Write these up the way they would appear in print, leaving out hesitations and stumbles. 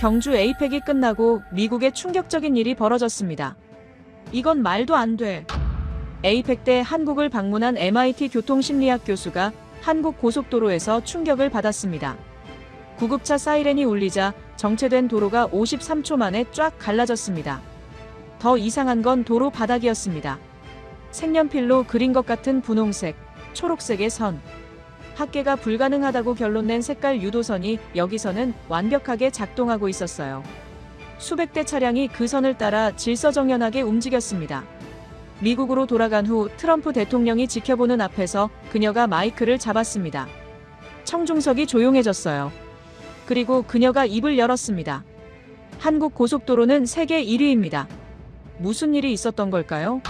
경주 에이펙이 끝나고 미국에 충격적인 일이 벌어졌습니다. 이건 말도 안 돼. 에이펙 때 한국을 방문한 MIT 교통심리학 교수가 한국 고속도로에서 충격을 받았습니다. 구급차 사이렌이 울리자 정체된 도로가 53초 만에 쫙 갈라졌습니다. 더 이상한 건 도로 바닥이었습니다. 색연필로 그린 것 같은 분홍색, 초록색의 선. 학계가 불가능하다고 결론낸 색깔 유도선이 여기서는 완벽하게 작동하고 있었어요. 수백 대 차량이 그 선을 따라 질서정연하게 움직였습니다. 미국으로 돌아간 후 트럼프 대통령이 지켜보는 앞에서 그녀가 마이크를 잡았습니다. 청중석이 조용해졌어요. 그리고 그녀가 입을 열었습니다. 한국 고속도로는 세계 1위입니다. 무슨 일이 있었던 걸까요?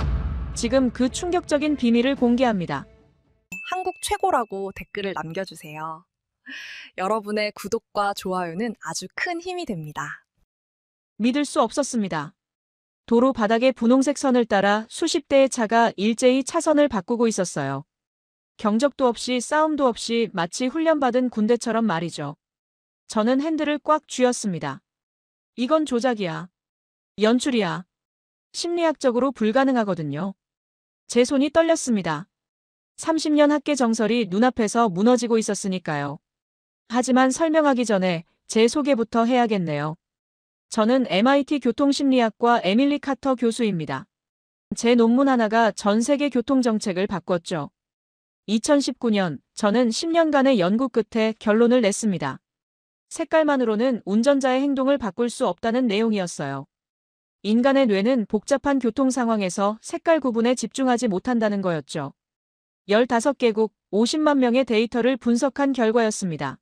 지금 그 충격적인 비밀을 공개합니다. 한국 최고라고 댓글을 남겨주세요. 여러분의 구독과 좋아요는 아주 큰 힘이 됩니다. 믿을 수 없었습니다. 도로 바닥의 분홍색 선을 따라 수십 대의 차가 일제히 차선을 바꾸고 있었어요. 경적도 없이 싸움도 없이 마치 훈련받은 군대처럼 말이죠. 저는 핸들을 꽉 쥐었습니다. 이건 조작이야. 연출이야. 심리학적으로 불가능하거든요. 제 손이 떨렸습니다. 30년 학계 정설이 눈앞에서 무너지고 있었으니까요. 하지만 설명하기 전에 제 소개부터 해야겠네요. 저는 MIT 교통심리학과 에밀리 카터 교수입니다. 제 논문 하나가 전 세계 교통정책을 바꿨죠. 2019년 저는 10년간의 연구 끝에 결론을 냈습니다. 색깔만으로는 운전자의 행동을 바꿀 수 없다는 내용이었어요. 인간의 뇌는 복잡한 교통 상황에서 색깔 구분에 집중하지 못한다는 거였죠. 15개국 50만 명의 데이터를 분석한 결과였습니다.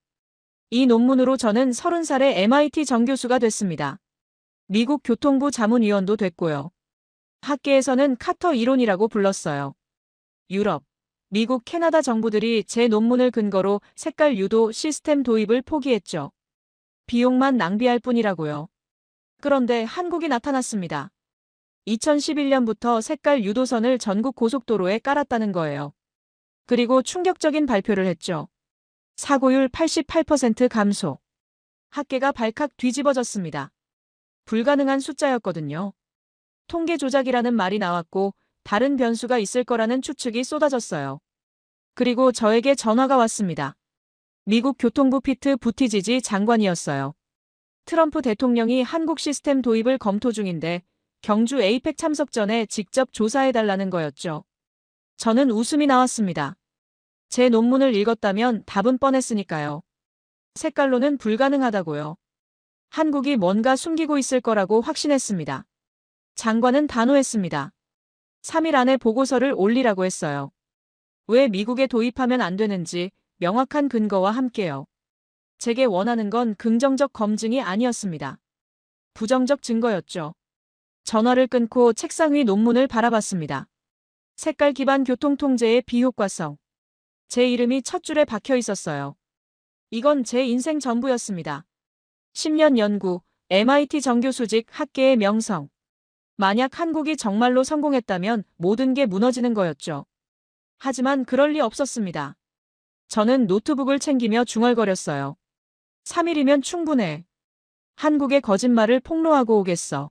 이 논문으로 저는 30살의 MIT 정교수가 됐습니다. 미국 교통부 자문위원도 됐고요. 학계에서는 카터 이론이라고 불렀어요. 유럽, 미국, 캐나다 정부들이 제 논문을 근거로 색깔 유도 시스템 도입을 포기했죠. 비용만 낭비할 뿐이라고요. 그런데 한국이 나타났습니다. 2011년부터 색깔 유도선을 전국 고속도로에 깔았다는 거예요. 그리고 충격적인 발표를 했죠. 사고율 88% 감소. 학계가 발칵 뒤집어졌습니다. 불가능한 숫자였거든요. 통계 조작이라는 말이 나왔고 다른 변수가 있을 거라는 추측이 쏟아졌어요. 그리고 저에게 전화가 왔습니다. 미국 교통부 피트 부티지지 장관이었어요. 트럼프 대통령이 한국 시스템 도입을 검토 중인데 경주 에이펙 참석 전에 직접 조사해달라는 거였죠. 저는 웃음이 나왔습니다. 제 논문을 읽었다면 답은 뻔했으니까요. 색깔로는 불가능하다고요. 한국이 뭔가 숨기고 있을 거라고 확신했습니다. 장관은 단호했습니다. 3일 안에 보고서를 올리라고 했어요. 왜 미국에 도입하면 안 되는지 명확한 근거와 함께요. 제게 원하는 건 긍정적 검증이 아니었습니다. 부정적 증거였죠. 전화를 끊고 책상 위 논문을 바라봤습니다. 색깔 기반 교통통제의 비효과성. 제 이름이 첫 줄에 박혀 있었어요. 이건 제 인생 전부였습니다. 10년 연구, MIT 정교수직 학계의 명성. 만약 한국이 정말로 성공했다면 모든 게 무너지는 거였죠. 하지만 그럴 리 없었습니다. 저는 노트북을 챙기며 중얼거렸어요. 3일이면 충분해. 한국의 거짓말을 폭로하고 오겠어.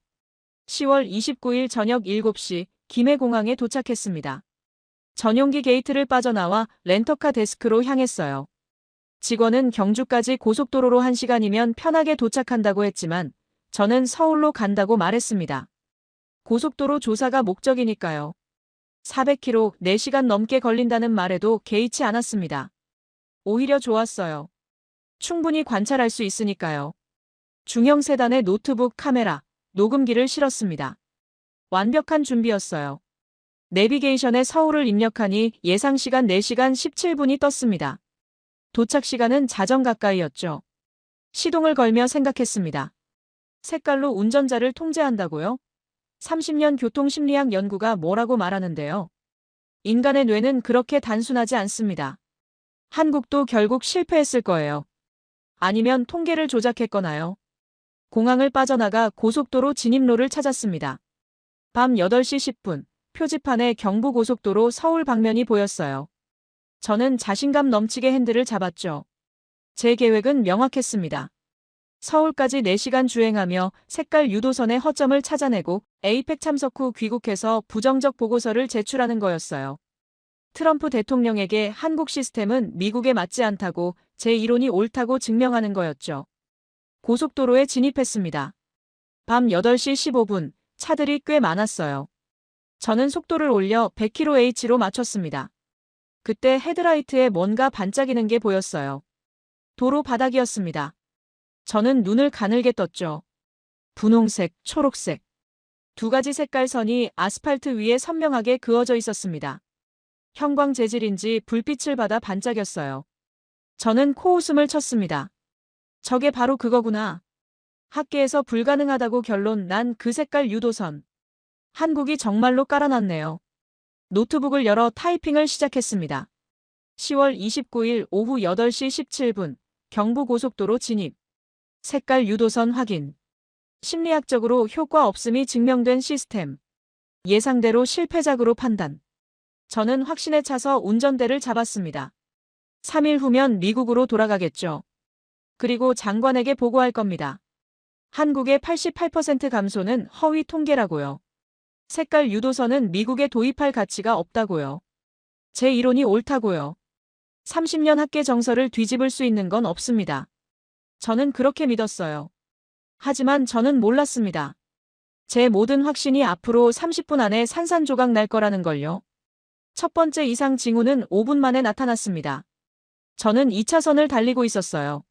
10월 29일 저녁 7시 김해공항에 도착했습니다. 전용기 게이트를 빠져나와 렌터카 데스크로 향했어요. 직원은 경주까지 고속도로로 1시간이면 편하게 도착한다고 했지만 저는 서울로 간다고 말했습니다. 고속도로 조사가 목적이니까요. 400km 4시간 넘게 걸린다는 말에도 개의치 않았습니다. 오히려 좋았어요. 충분히 관찰할 수 있으니까요. 중형 세단에 노트북, 카메라, 녹음기를 실었습니다. 완벽한 준비였어요. 내비게이션에 서울을 입력하니 예상 시간 4시간 17분이 떴습니다. 도착 시간은 자정 가까이였죠. 시동을 걸며 생각했습니다. 색깔로 운전자를 통제한다고요? 30년 교통심리학 연구가 뭐라고 말하는데요. 인간의 뇌는 그렇게 단순하지 않습니다. 한국도 결국 실패했을 거예요. 아니면 통계를 조작했거나요. 공항을 빠져나가 고속도로 진입로를 찾았습니다. 밤 8시 10분, 표지판에 경부고속도로 서울 방면이 보였어요. 저는 자신감 넘치게 핸들을 잡았죠. 제 계획은 명확했습니다. 서울까지 4시간 주행하며 색깔 유도선의 허점을 찾아내고 에이펙 참석 후 귀국해서 부정적 보고서를 제출하는 거였어요. 트럼프 대통령에게 한국 시스템은 미국에 맞지 않다고 제 이론이 옳다고 증명하는 거였죠. 고속도로에 진입했습니다. 밤 8시 15분, 차들이 꽤 많았어요. 저는 속도를 올려 100kmh로 맞췄습니다. 그때 헤드라이트에 뭔가 반짝이는 게 보였어요. 도로 바닥이었습니다. 저는 눈을 가늘게 떴죠. 분홍색, 초록색. 두 가지 색깔 선이 아스팔트 위에 선명하게 그어져 있었습니다. 형광 재질인지 불빛을 받아 반짝였어요. 저는 코웃음을 쳤습니다. 저게 바로 그거구나. 학계에서 불가능하다고 결론 난 그 색깔 유도선. 한국이 정말로 깔아놨네요. 노트북을 열어 타이핑을 시작했습니다. 10월 29일 오후 8시 17분, 경부고속도로 진입. 색깔 유도선 확인. 심리학적으로 효과 없음이 증명된 시스템. 예상대로 실패작으로 판단. 저는 확신에 차서 운전대를 잡았습니다. 3일 후면 미국으로 돌아가겠죠. 그리고 장관에게 보고할 겁니다. 한국의 88% 감소는 허위 통계라고요. 색깔 유도선은 미국에 도입할 가치가 없다고요. 제 이론이 옳다고요. 30년 학계 정설을 뒤집을 수 있는 건 없습니다. 저는 그렇게 믿었어요. 하지만 저는 몰랐습니다. 제 모든 확신이 앞으로 30분 안에 산산조각 날 거라는 걸요. 첫 번째 이상 징후는 5분 만에 나타났습니다. 저는 2차선을 달리고 있었어요.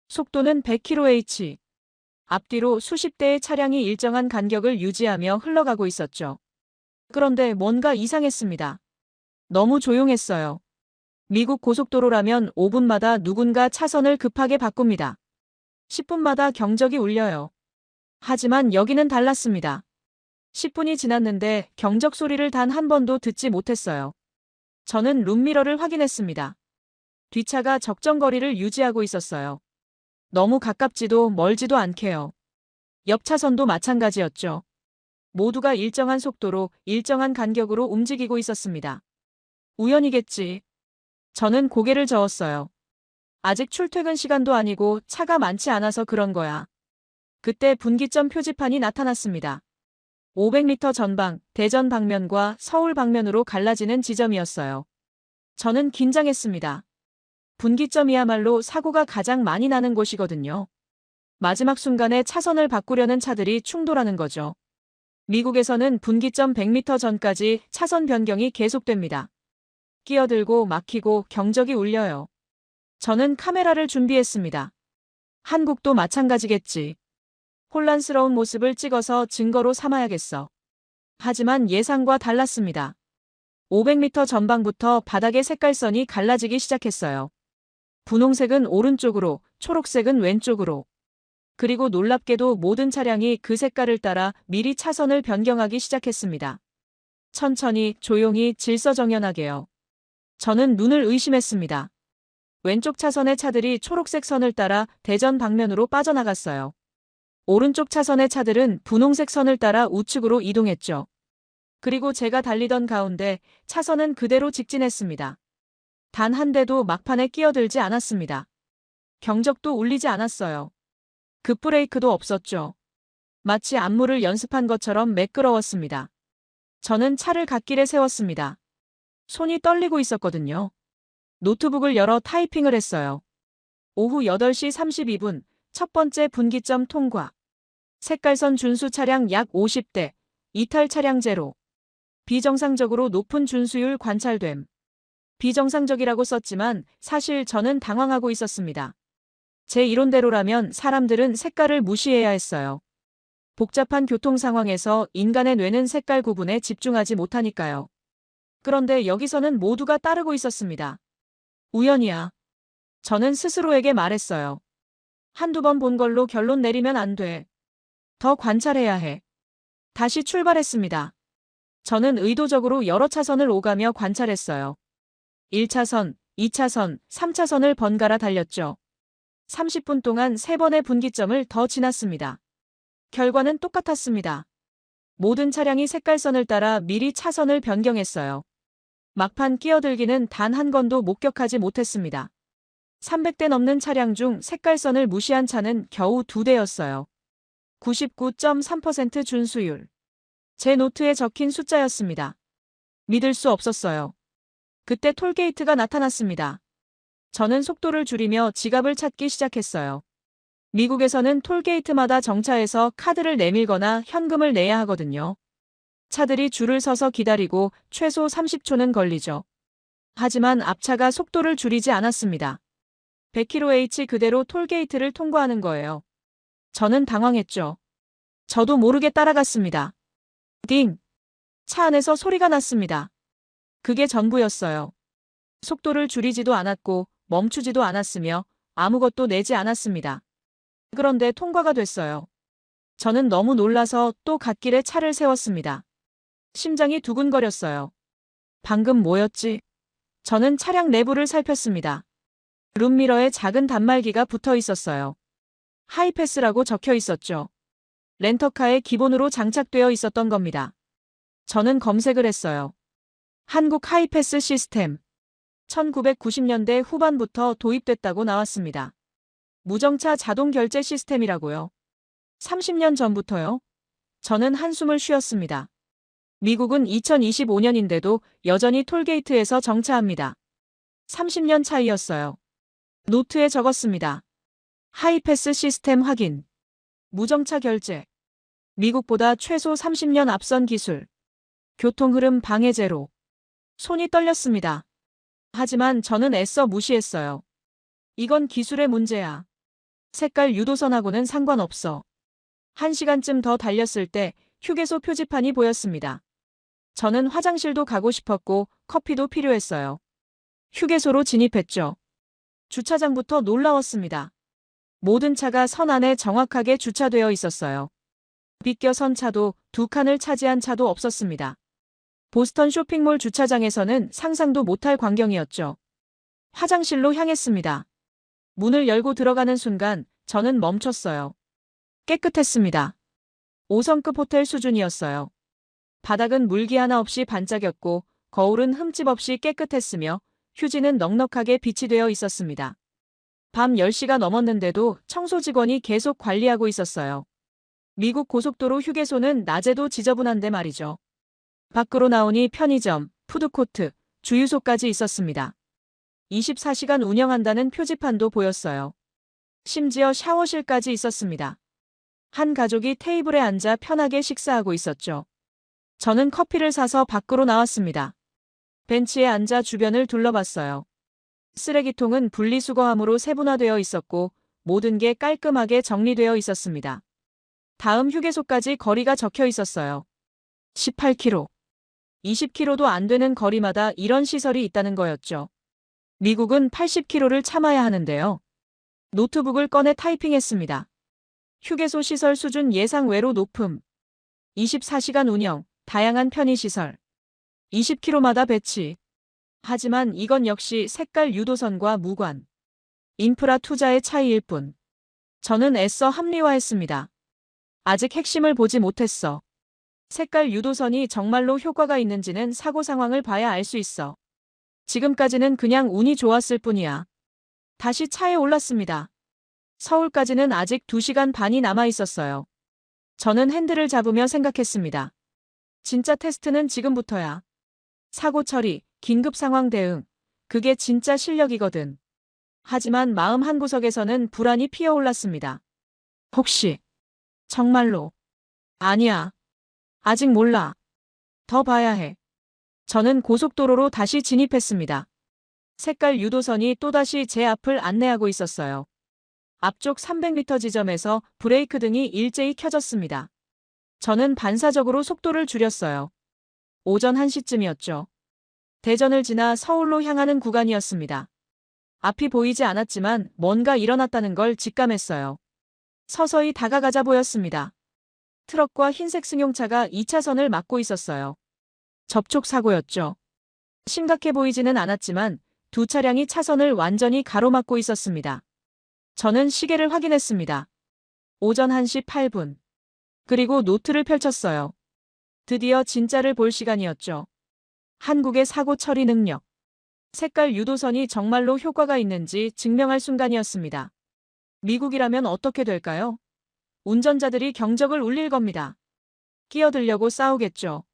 속도는 100km/h. 앞뒤로 수십 대의 차량이 일정한 간격을 유지하며 흘러가고 있었죠. 그런데 뭔가 이상했습니다. 너무 조용했어요. 미국 고속도로라면 5분마다 누군가 차선을 급하게 바꿉니다. 10분마다 경적이 울려요. 하지만 여기는 달랐습니다. 10분이 지났는데 경적 소리를 단 한 번도 듣지 못했어요. 저는 룸미러를 확인했습니다. 뒷차가 적정 거리를 유지하고 있었어요. 너무 가깝지도 멀지도 않게요. 옆 차선도 마찬가지였죠. 모두가 일정한 속도로 일정한 간격으로 움직이고 있었습니다. 우연이겠지. 저는 고개를 저었어요. 아직 출퇴근 시간도 아니고 차가 많지 않아서 그런 거야. 그때 분기점 표지판이 나타났습니다. 500m 전방, 대전 방면과 서울 방면으로 갈라지는 지점이었어요. 저는 긴장했습니다. 분기점이야말로 사고가 가장 많이 나는 곳이거든요. 마지막 순간에 차선을 바꾸려는 차들이 충돌하는 거죠. 미국에서는 분기점 100m 전까지 차선 변경이 계속됩니다. 끼어들고 막히고 경적이 울려요. 저는 카메라를 준비했습니다. 한국도 마찬가지겠지. 혼란스러운 모습을 찍어서 증거로 삼아야겠어. 하지만 예상과 달랐습니다. 500m 전방부터 바닥의 색깔선이 갈라지기 시작했어요. 분홍색은 오른쪽으로, 초록색은 왼쪽으로. 그리고 놀랍게도 모든 차량이 그 색깔을 따라 미리 차선을 변경하기 시작했습니다. 천천히, 조용히, 질서정연하게요. 저는 눈을 의심했습니다. 왼쪽 차선의 차들이 초록색 선을 따라 대전 방면으로 빠져나갔어요. 오른쪽 차선의 차들은 분홍색 선을 따라 우측으로 이동했죠. 그리고 제가 달리던 가운데 차선은 그대로 직진했습니다. 단 한 대도 막판에 끼어들지 않았습니다. 경적도 울리지 않았어요. 급브레이크도 없었죠. 마치 안무를 연습한 것처럼 매끄러웠습니다. 저는 차를 갓길에 세웠습니다. 손이 떨리고 있었거든요. 노트북을 열어 타이핑을 했어요. 오후 8시 32분, 첫 번째 분기점 통과. 색깔선 준수 차량 약 50대, 이탈 차량 제로. 비정상적으로 높은 준수율 관찰됨. 비정상적이라고 썼지만 사실 저는 당황하고 있었습니다. 제 이론대로라면 사람들은 색깔을 무시해야 했어요. 복잡한 교통 상황에서 인간의 뇌는 색깔 구분에 집중하지 못하니까요. 그런데 여기서는 모두가 따르고 있었습니다. 우연이야. 저는 스스로에게 말했어요. 한두 번 본 걸로 결론 내리면 안 돼. 더 관찰해야 해. 다시 출발했습니다. 저는 의도적으로 여러 차선을 오가며 관찰했어요. 1차선, 2차선, 3차선을 번갈아 달렸죠. 30분 동안 3번의 분기점을 더 지났습니다. 결과는 똑같았습니다. 모든 차량이 색깔선을 따라 미리 차선을 변경했어요. 막판 끼어들기는 단 한 건도 목격하지 못했습니다. 300대 넘는 차량 중 색깔선을 무시한 차는 겨우 2대였어요. 99.3% 준수율. 제 노트에 적힌 숫자였습니다. 믿을 수 없었어요. 그때 톨게이트가 나타났습니다. 저는 속도를 줄이며 지갑을 찾기 시작했어요. 미국에서는 톨게이트마다 정차해서 카드를 내밀거나 현금을 내야 하거든요. 차들이 줄을 서서 기다리고 최소 30초는 걸리죠. 하지만 앞차가 속도를 줄이지 않았습니다. 100km/h 그대로 톨게이트를 통과하는 거예요. 저는 당황했죠. 저도 모르게 따라갔습니다. 띵! 차 안에서 소리가 났습니다. 그게 전부였어요. 속도를 줄이지도 않았고 멈추지도 않았으며 아무것도 내지 않았습니다. 그런데 통과가 됐어요. 저는 너무 놀라서 또 갓길에 차를 세웠습니다. 심장이 두근거렸어요. 방금 뭐였지? 저는 차량 내부를 살폈습니다. 룸미러에 작은 단말기가 붙어 있었어요. 하이패스라고 적혀 있었죠. 렌터카에 기본으로 장착되어 있었던 겁니다. 저는 검색을 했어요. 한국 하이패스 시스템. 1990년대 후반부터 도입됐다고 나왔습니다. 무정차 자동 결제 시스템이라고요. 30년 전부터요? 저는 한숨을 쉬었습니다. 미국은 2025년인데도 여전히 톨게이트에서 정차합니다. 30년 차이였어요. 노트에 적었습니다. 하이패스 시스템 확인. 무정차 결제. 미국보다 최소 30년 앞선 기술. 교통흐름 방해 제로. 손이 떨렸습니다. 하지만 저는 애써 무시했어요. 이건 기술의 문제야. 색깔 유도선하고는 상관없어. 1시간쯤 더 달렸을 때 휴게소 표지판이 보였습니다. 저는 화장실도 가고 싶었고 커피도 필요했어요. 휴게소로 진입했죠. 주차장부터 놀라웠습니다. 모든 차가 선 안에 정확하게 주차되어 있었어요. 비껴 선 차도 2칸을 차지한 차도 없었습니다. 보스턴 쇼핑몰 주차장에서는 상상도 못할 광경이었죠. 화장실로 향했습니다. 문을 열고 들어가는 순간 저는 멈췄어요. 깨끗했습니다. 5성급 호텔 수준이었어요. 바닥은 물기 하나 없이 반짝였고 거울은 흠집 없이 깨끗했으며 휴지는 넉넉하게 비치되어 있었습니다. 밤 10시가 넘었는데도 청소 직원이 계속 관리하고 있었어요. 미국 고속도로 휴게소는 낮에도 지저분한데 말이죠. 밖으로 나오니 편의점, 푸드코트, 주유소까지 있었습니다. 24시간 운영한다는 표지판도 보였어요. 심지어 샤워실까지 있었습니다. 한 가족이 테이블에 앉아 편하게 식사하고 있었죠. 저는 커피를 사서 밖으로 나왔습니다. 벤치에 앉아 주변을 둘러봤어요. 쓰레기통은 분리수거함으로 세분화되어 있었고 모든 게 깔끔하게 정리되어 있었습니다. 다음 휴게소까지 거리가 적혀 있었어요. 18km. 20km도 안 되는 거리마다 이런 시설이 있다는 거였죠. 미국은 80km를 참아야 하는데요. 노트북을 꺼내 타이핑했습니다. 휴게소 시설 수준 예상 외로 높음. 24시간 운영, 다양한 편의시설. 20km마다 배치. 하지만 이건 역시 색깔 유도선과 무관. 인프라 투자의 차이일 뿐. 저는 애써 합리화했습니다. 아직 핵심을 보지 못했어. 색깔 유도선이 정말로 효과가 있는지는 사고 상황을 봐야 알 수 있어. 지금까지는 그냥 운이 좋았을 뿐이야. 다시 차에 올랐습니다. 서울까지는 아직 2시간 반이 남아 있었어요. 저는 핸들을 잡으며 생각했습니다. 진짜 테스트는 지금부터야. 사고 처리, 긴급 상황 대응. 그게 진짜 실력이거든. 하지만 마음 한구석에서는 불안이 피어올랐습니다. 혹시, 정말로. 아니야. 아직 몰라. 더 봐야 해. 저는 고속도로로 다시 진입했습니다. 색깔 유도선이 또다시 제 앞을 안내하고 있었어요. 앞쪽 300m 지점에서 브레이크 등이 일제히 켜졌습니다. 저는 반사적으로 속도를 줄였어요. 오전 1시쯤이었죠. 대전을 지나 서울로 향하는 구간이었습니다. 앞이 보이지 않았지만 뭔가 일어났다는 걸 직감했어요. 서서히 다가가자 보였습니다. 트럭과 흰색 승용차가 2차선을 막고 있었어요. 접촉 사고였죠. 심각해 보이지는 않았지만 두 차량이 차선을 완전히 가로막고 있었습니다. 저는 시계를 확인했습니다. 오전 1시 8분. 그리고 노트를 펼쳤어요. 드디어 진짜를 볼 시간이었죠. 한국의 사고 처리 능력. 색깔 유도선이 정말로 효과가 있는지 증명할 순간이었습니다. 미국이라면 어떻게 될까요? 운전자들이 경적을 울릴 겁니다. 끼어들려고 싸우겠죠.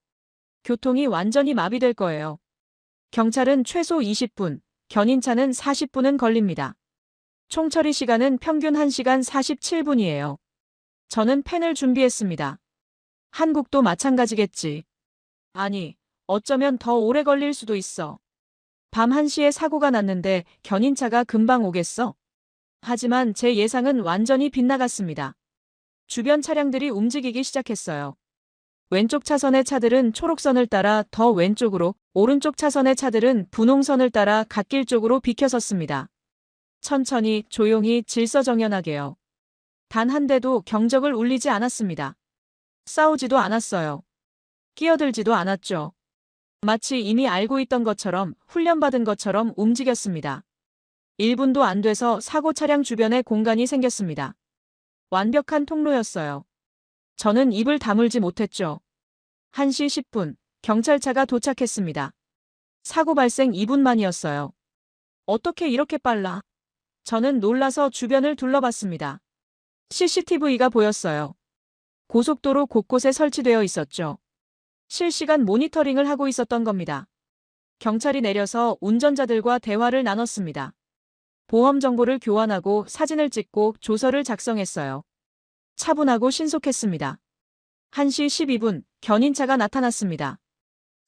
교통이 완전히 마비될 거예요. 경찰은 최소 20분, 견인차는 40분은 걸립니다. 총 처리 시간은 평균 1시간 47분이에요. 저는 펜을 준비했습니다. 한국도 마찬가지겠지. 아니, 어쩌면 더 오래 걸릴 수도 있어. 밤 1시에 사고가 났는데 견인차가 금방 오겠어? 하지만 제 예상은 완전히 빗나갔습니다. 주변 차량들이 움직이기 시작했어요. 왼쪽 차선의 차들은 초록선을 따라 더 왼쪽으로, 오른쪽 차선의 차들은 분홍선을 따라 갓길 쪽으로 비켜섰습니다. 천천히, 조용히, 질서정연하게요. 단 한 대도 경적을 울리지 않았습니다. 싸우지도 않았어요. 끼어들지도 않았죠. 마치 이미 알고 있던 것처럼, 훈련받은 것처럼 움직였습니다. 1분도 안 돼서 사고 차량 주변에 공간이 생겼습니다. 완벽한 통로였어요. 저는 입을 다물지 못했죠. 1시 10분, 경찰차가 도착했습니다. 사고 발생 2분 만이었어요. 어떻게 이렇게 빨라? 저는 놀라서 주변을 둘러봤습니다. CCTV가 보였어요. 고속도로 곳곳에 설치되어 있었죠. 실시간 모니터링을 하고 있었던 겁니다. 경찰이 내려서 운전자들과 대화를 나눴습니다. 보험 정보를 교환하고 사진을 찍고 조서를 작성했어요. 차분하고 신속했습니다. 1시 12분, 견인차가 나타났습니다.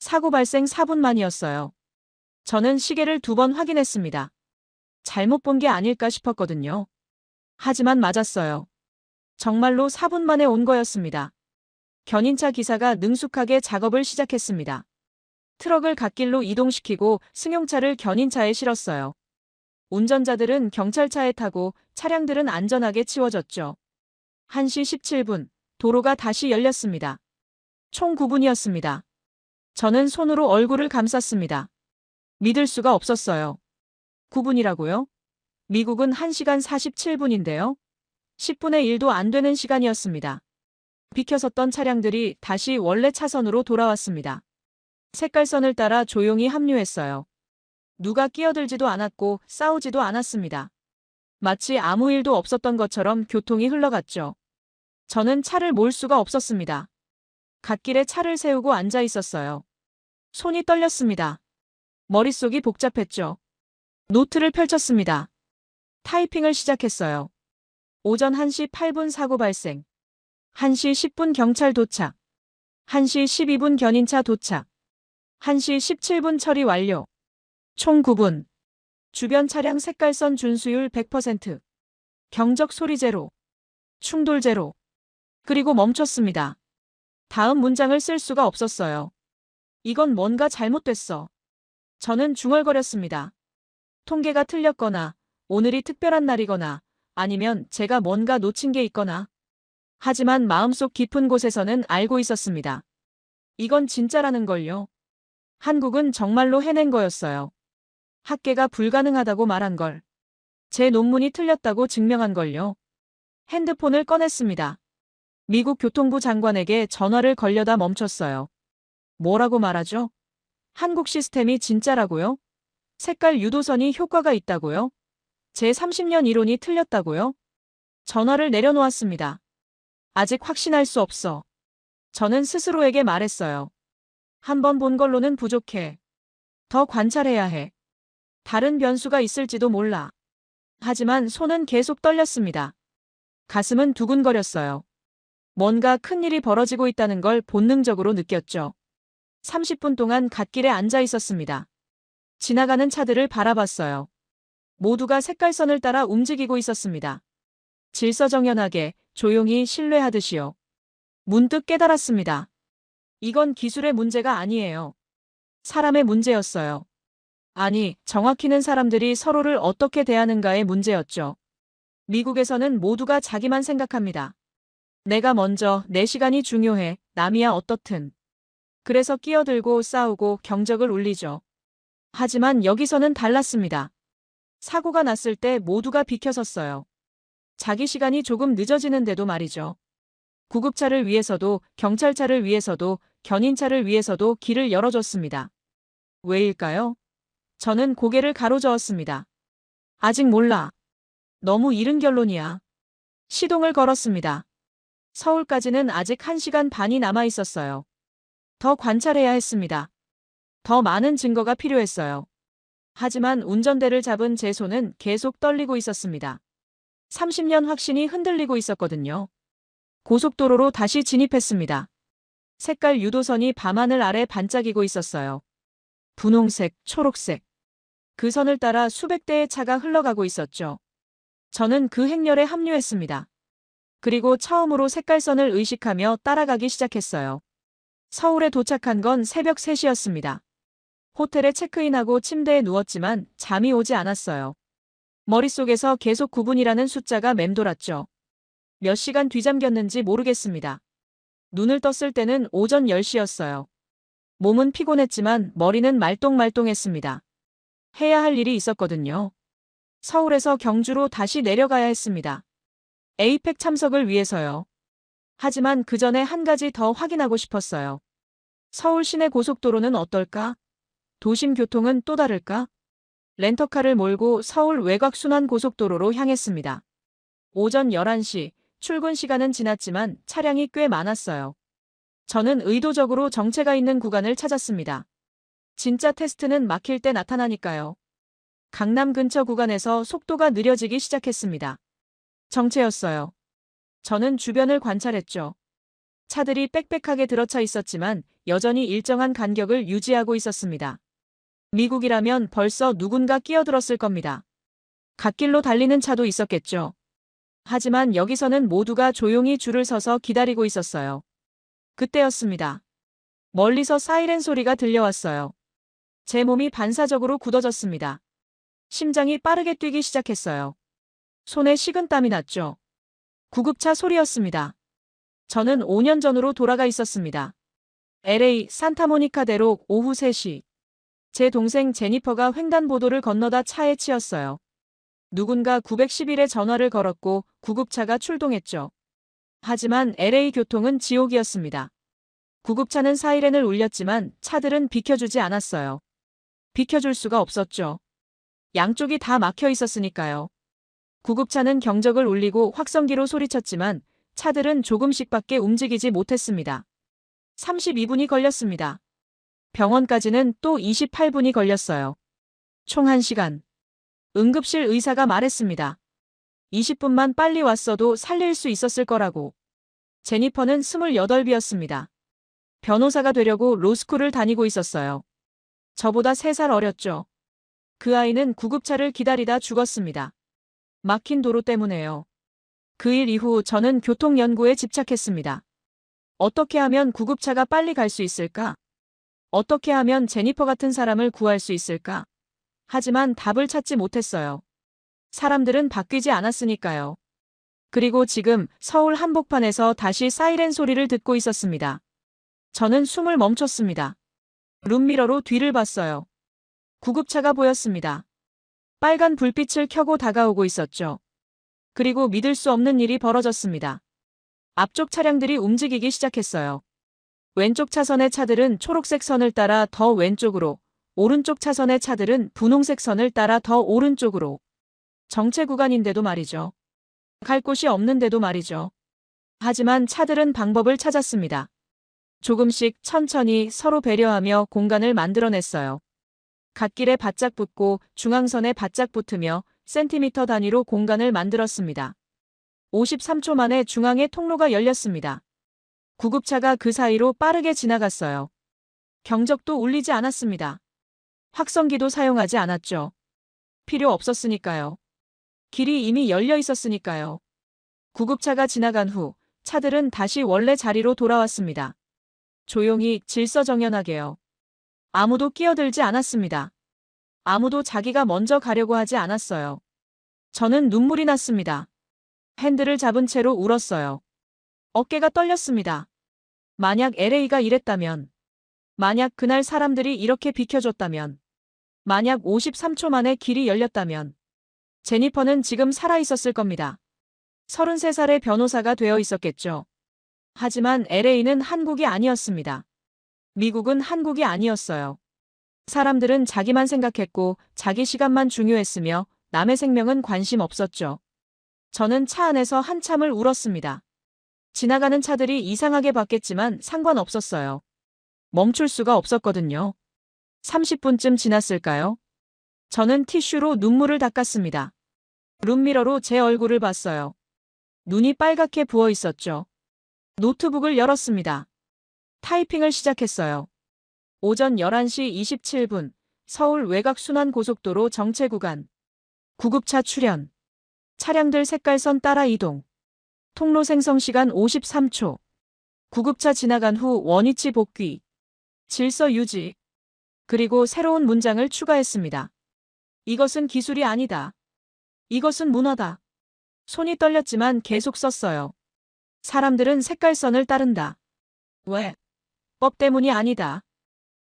사고 발생 4분 만이었어요. 저는 시계를 2번 확인했습니다. 잘못 본 게 아닐까 싶었거든요. 하지만 맞았어요. 정말로 4분 만에 온 거였습니다. 견인차 기사가 능숙하게 작업을 시작했습니다. 트럭을 갓길로 이동시키고 승용차를 견인차에 실었어요. 운전자들은 경찰차에 타고 차량들은 안전하게 치워졌죠. 1시 17분, 도로가 다시 열렸습니다. 총 9분이었습니다. 저는 손으로 얼굴을 감쌌습니다. 믿을 수가 없었어요. 9분이라고요? 미국은 1시간 47분인데요. 10분의 1도 안 되는 시간이었습니다. 비켜섰던 차량들이 다시 원래 차선으로 돌아왔습니다. 색깔선을 따라 조용히 합류했어요. 누가 끼어들지도 않았고 싸우지도 않았습니다. 마치 아무 일도 없었던 것처럼 교통이 흘러갔죠. 저는 차를 몰 수가 없었습니다. 갓길에 차를 세우고 앉아 있었어요. 손이 떨렸습니다. 머릿속이 복잡했죠. 노트를 펼쳤습니다. 타이핑을 시작했어요. 오전 1시 8분 사고 발생. 1시 10분 경찰 도착. 1시 12분 견인차 도착. 1시 17분 처리 완료. 총 9분. 주변 차량 색깔선 준수율 100%. 경적 소리 제로. 충돌 제로. 그리고 멈췄습니다. 다음 문장을 쓸 수가 없었어요. 이건 뭔가 잘못됐어. 저는 중얼거렸습니다. 통계가 틀렸거나, 오늘이 특별한 날이거나, 아니면 제가 뭔가 놓친 게 있거나. 하지만 마음속 깊은 곳에서는 알고 있었습니다. 이건 진짜라는 걸요. 한국은 정말로 해낸 거였어요. 학계가 불가능하다고 말한 걸. 제 논문이 틀렸다고 증명한 걸요. 핸드폰을 꺼냈습니다. 미국 교통부 장관에게 전화를 걸려다 멈췄어요. 뭐라고 말하죠? 한국 시스템이 진짜라고요? 색깔 유도선이 효과가 있다고요? 제 30년 이론이 틀렸다고요? 전화를 내려놓았습니다. 아직 확신할 수 없어. 저는 스스로에게 말했어요. 한 번 본 걸로는 부족해. 더 관찰해야 해. 다른 변수가 있을지도 몰라. 하지만 손은 계속 떨렸습니다. 가슴은 두근거렸어요. 뭔가 큰일이 벌어지고 있다는 걸 본능적으로 느꼈죠. 30분 동안 갓길에 앉아 있었습니다. 지나가는 차들을 바라봤어요. 모두가 색깔선을 따라 움직이고 있었습니다. 질서정연하게, 조용히 신뢰하듯이요. 문득 깨달았습니다. 이건 기술의 문제가 아니에요. 사람의 문제였어요. 아니, 정확히는 사람들이 서로를 어떻게 대하는가의 문제였죠. 미국에서는 모두가 자기만 생각합니다. 내가 먼저, 내 시간이 중요해, 남이야 어떻든. 그래서 끼어들고 싸우고 경적을 울리죠. 하지만 여기서는 달랐습니다. 사고가 났을 때 모두가 비켜섰어요. 자기 시간이 조금 늦어지는데도 말이죠. 구급차를 위해서도, 경찰차를 위해서도, 견인차를 위해서도 길을 열어줬습니다. 왜일까요? 저는 고개를 가로저었습니다. 아직 몰라. 너무 이른 결론이야. 시동을 걸었습니다. 서울까지는 아직 1시간 반이 남아 있었어요. 더 관찰해야 했습니다. 더 많은 증거가 필요했어요. 하지만 운전대를 잡은 제 손은 계속 떨리고 있었습니다. 30년 확신이 흔들리고 있었거든요. 고속도로로 다시 진입했습니다. 색깔 유도선이 밤하늘 아래 반짝이고 있었어요. 분홍색, 초록색. 그 선을 따라 수백 대의 차가 흘러가고 있었죠. 저는 그 행렬에 합류했습니다. 그리고 처음으로 색깔선을 의식하며 따라가기 시작했어요. 서울에 도착한 건 새벽 3시였습니다. 호텔에 체크인하고 침대에 누웠지만 잠이 오지 않았어요. 머릿속에서 계속 9분이라는 숫자가 맴돌았죠. 몇 시간 뒤잠겼는지 모르겠습니다. 눈을 떴을 때는 오전 10시였어요. 몸은 피곤했지만 머리는 말똥말똥했습니다. 해야 할 일이 있었거든요. 서울에서 경주로 다시 내려가야 했습니다. 에이펙 참석을 위해서요. 하지만 그 전에 한 가지 더 확인하고 싶었어요. 서울 시내 고속도로는 어떨까? 도심 교통은 또 다를까? 렌터카를 몰고 서울 외곽 순환 고속도로로 향했습니다. 오전 11시, 출근 시간은 지났지만 차량이 꽤 많았어요. 저는 의도적으로 정체가 있는 구간을 찾았습니다. 진짜 테스트는 막힐 때 나타나니까요. 강남 근처 구간에서 속도가 느려지기 시작했습니다. 정체였어요. 저는 주변을 관찰했죠. 차들이 빽빽하게 들어차 있었지만 여전히 일정한 간격을 유지하고 있었습니다. 미국이라면 벌써 누군가 끼어들었을 겁니다. 갓길로 달리는 차도 있었겠죠. 하지만 여기서는 모두가 조용히 줄을 서서 기다리고 있었어요. 그때였습니다. 멀리서 사이렌 소리가 들려왔어요. 제 몸이 반사적으로 굳어졌습니다. 심장이 빠르게 뛰기 시작했어요. 손에 식은땀이 났죠. 구급차 소리였습니다. 저는 5년 전으로 돌아가 있었습니다. LA 산타모니카대로 오후 3시. 제 동생 제니퍼가 횡단보도를 건너다 차에 치였어요. 누군가 911에 전화를 걸었고 구급차가 출동했죠. 하지만 LA 교통은 지옥이었습니다. 구급차는 사이렌을 울렸지만 차들은 비켜주지 않았어요. 비켜줄 수가 없었죠. 양쪽이 다 막혀 있었으니까요. 구급차는 경적을 울리고 확성기로 소리쳤지만 차들은 조금씩밖에 움직이지 못했습니다. 32분이 걸렸습니다. 병원까지는 또 28분이 걸렸어요. 총 1시간. 응급실 의사가 말했습니다. 20분만 빨리 왔어도 살릴 수 있었을 거라고. 제니퍼는 28이었습니다. 변호사가 되려고 로스쿨을 다니고 있었어요. 저보다 3살 어렸죠. 그 아이는 구급차를 기다리다 죽었습니다. 막힌 도로 때문에요. 그 일 이후 저는 교통연구에 집착했습니다. 어떻게 하면 구급차가 빨리 갈 수 있을까? 어떻게 하면 제니퍼 같은 사람을 구할 수 있을까? 하지만 답을 찾지 못했어요. 사람들은 바뀌지 않았으니까요. 그리고 지금 서울 한복판에서 다시 사이렌 소리를 듣고 있었습니다. 저는 숨을 멈췄습니다. 룸미러로 뒤를 봤어요. 구급차가 보였습니다. 빨간 불빛을 켜고 다가오고 있었죠. 그리고 믿을 수 없는 일이 벌어졌습니다. 앞쪽 차량들이 움직이기 시작했어요. 왼쪽 차선의 차들은 초록색 선을 따라 더 왼쪽으로, 오른쪽 차선의 차들은 분홍색 선을 따라 더 오른쪽으로. 정체 구간인데도 말이죠. 갈 곳이 없는데도 말이죠. 하지만 차들은 방법을 찾았습니다. 조금씩 천천히 서로 배려하며 공간을 만들어냈어요. 갓길에 바짝 붙고 중앙선에 바짝 붙으며 센티미터 단위로 공간을 만들었습니다. 53초 만에 중앙에 통로가 열렸습니다. 구급차가 그 사이로 빠르게 지나갔어요. 경적도 울리지 않았습니다. 확성기도 사용하지 않았죠. 필요 없었으니까요. 길이 이미 열려 있었으니까요. 구급차가 지나간 후 차들은 다시 원래 자리로 돌아왔습니다. 조용히 질서정연하게요. 아무도 끼어들지 않았습니다. 아무도 자기가 먼저 가려고 하지 않았어요. 저는 눈물이 났습니다. 핸들을 잡은 채로 울었어요. 어깨가 떨렸습니다. 만약 LA가 이랬다면, 만약 그날 사람들이 이렇게 비켜줬다면, 만약 53초 만에 길이 열렸다면, 제니퍼는 지금 살아있었을 겁니다. 33살의 변호사가 되어 있었겠죠. 하지만 LA는 한국이 아니었습니다. 미국은 한국이 아니었어요. 사람들은 자기만 생각했고 자기 시간만 중요했으며 남의 생명은 관심 없었죠. 저는 차 안에서 한참을 울었습니다. 지나가는 차들이 이상하게 봤겠지만 상관없었어요. 멈출 수가 없었거든요. 30분쯤 지났을까요? 저는 티슈로 눈물을 닦았습니다. 룸미러로 제 얼굴을 봤어요. 눈이 빨갛게 부어 있었죠. 노트북을 열었습니다. 타이핑을 시작했어요. 오전 11시 27분, 서울 외곽순환고속도로 정체 구간. 구급차 출현. 차량들 색깔선 따라 이동. 통로 생성 시간 53초. 구급차 지나간 후 원위치 복귀. 질서 유지. 그리고 새로운 문장을 추가했습니다. 이것은 기술이 아니다. 이것은 문화다. 손이 떨렸지만 계속 썼어요. 사람들은 색깔선을 따른다. 왜? 법 때문이 아니다.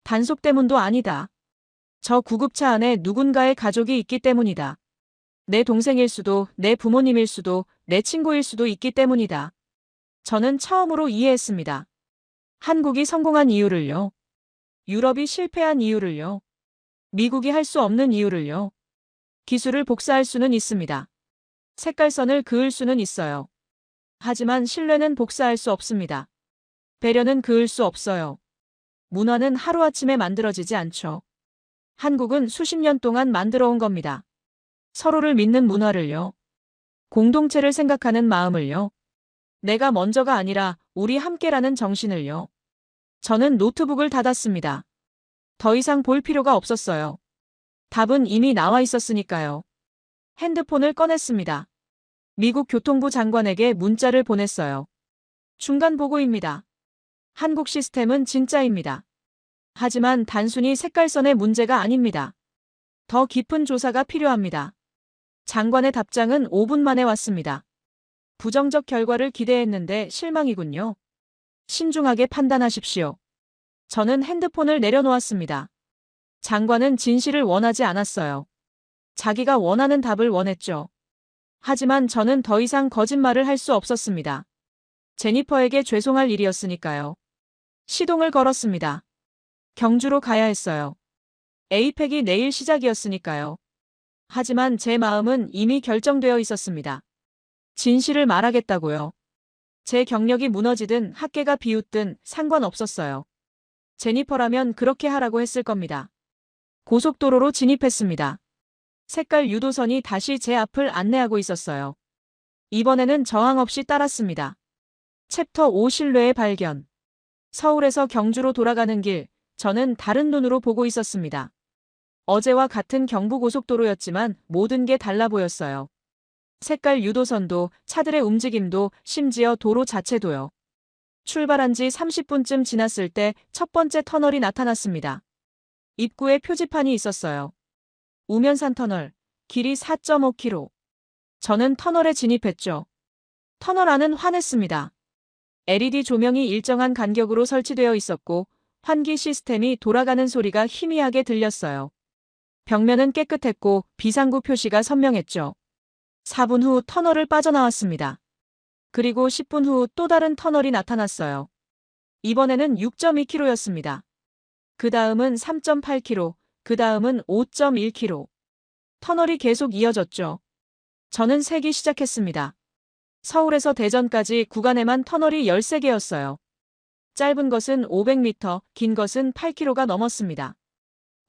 단속 때문도 아니다. 저 구급차 안에 누군가의 가족이 있기 때문이다. 내 동생일 수도, 내 부모님일 수도, 내 친구일 수도 있기 때문이다. 저는 처음으로 이해했습니다. 한국이 성공한 이유를요. 유럽이 실패한 이유를요. 미국이 할 수 없는 이유를요. 기술을 복사할 수는 있습니다. 색깔선을 그을 수는 있어요. 하지만 신뢰는 복사할 수 없습니다. 배려는 그을 수 없어요. 문화는 하루아침에 만들어지지 않죠. 한국은 수십 년 동안 만들어 온 겁니다. 서로를 믿는 문화를요. 공동체를 생각하는 마음을요. 내가 먼저가 아니라 우리 함께라는 정신을요. 저는 노트북을 닫았습니다. 더 이상 볼 필요가 없었어요. 답은 이미 나와 있었으니까요. 핸드폰을 꺼냈습니다. 미국 교통부 장관에게 문자를 보냈어요. 중간 보고입니다. 한국 시스템은 진짜입니다. 하지만 단순히 색깔선의 문제가 아닙니다. 더 깊은 조사가 필요합니다. 장관의 답장은 5분 만에 왔습니다. 부정적 결과를 기대했는데 실망이군요. 신중하게 판단하십시오. 저는 핸드폰을 내려놓았습니다. 장관은 진실을 원하지 않았어요. 자기가 원하는 답을 원했죠. 하지만 저는 더 이상 거짓말을 할 수 없었습니다. 제니퍼에게 죄송할 일이었으니까요. 시동을 걸었습니다. 경주로 가야 했어요. 에이펙이 내일 시작이었으니까요. 하지만 제 마음은 이미 결정되어 있었습니다. 진실을 말하겠다고요. 제 경력이 무너지든 학계가 비웃든 상관없었어요. 제니퍼라면 그렇게 하라고 했을 겁니다. 고속도로로 진입했습니다. 색깔 유도선이 다시 제 앞을 안내하고 있었어요. 이번에는 저항 없이 따랐습니다. 챕터 5 신뢰의 발견. 서울에서 경주로 돌아가는 길, 저는 다른 눈으로 보고 있었습니다. 어제와 같은 경부고속도로였지만 모든 게 달라 보였어요. 색깔 유도선도, 차들의 움직임도, 심지어 도로 자체도요. 출발한 지 30분쯤 지났을 때 첫 번째 터널이 나타났습니다. 입구에 표지판이 있었어요. 우면산 터널, 길이 4.5km. 저는 터널에 진입했죠. 터널 안은 환했습니다. LED 조명이 일정한 간격으로 설치되어 있었고 환기 시스템이 돌아가는 소리가 희미하게 들렸어요. 벽면은 깨끗했고 비상구 표시가 선명했죠. 4분 후 터널을 빠져나왔습니다. 그리고 10분 후 또 다른 터널이 나타났어요. 이번에는 6.2km였습니다. 그 다음은 3.8km, 그 다음은 5.1km. 터널이 계속 이어졌죠. 저는 세기 시작했습니다. 서울에서 대전까지 구간에만 터널이 13개였어요. 짧은 것은 500m, 긴 것은 8km가 넘었습니다.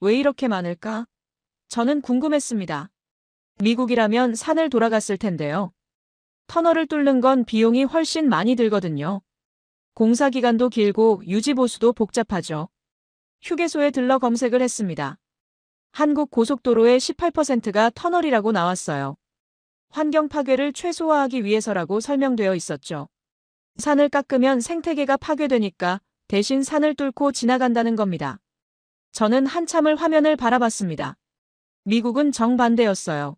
왜 이렇게 많을까? 저는 궁금했습니다. 미국이라면 산을 돌아갔을 텐데요. 터널을 뚫는 건 비용이 훨씬 많이 들거든요. 공사 기간도 길고 유지보수도 복잡하죠. 휴게소에 들러 검색을 했습니다. 한국 고속도로의 18%가 터널이라고 나왔어요. 환경 파괴를 최소화하기 위해서라고 설명되어 있었죠. 산을 깎으면 생태계가 파괴되니까 대신 산을 뚫고 지나간다는 겁니다. 저는 한참을 화면을 바라봤습니다. 미국은 정반대였어요.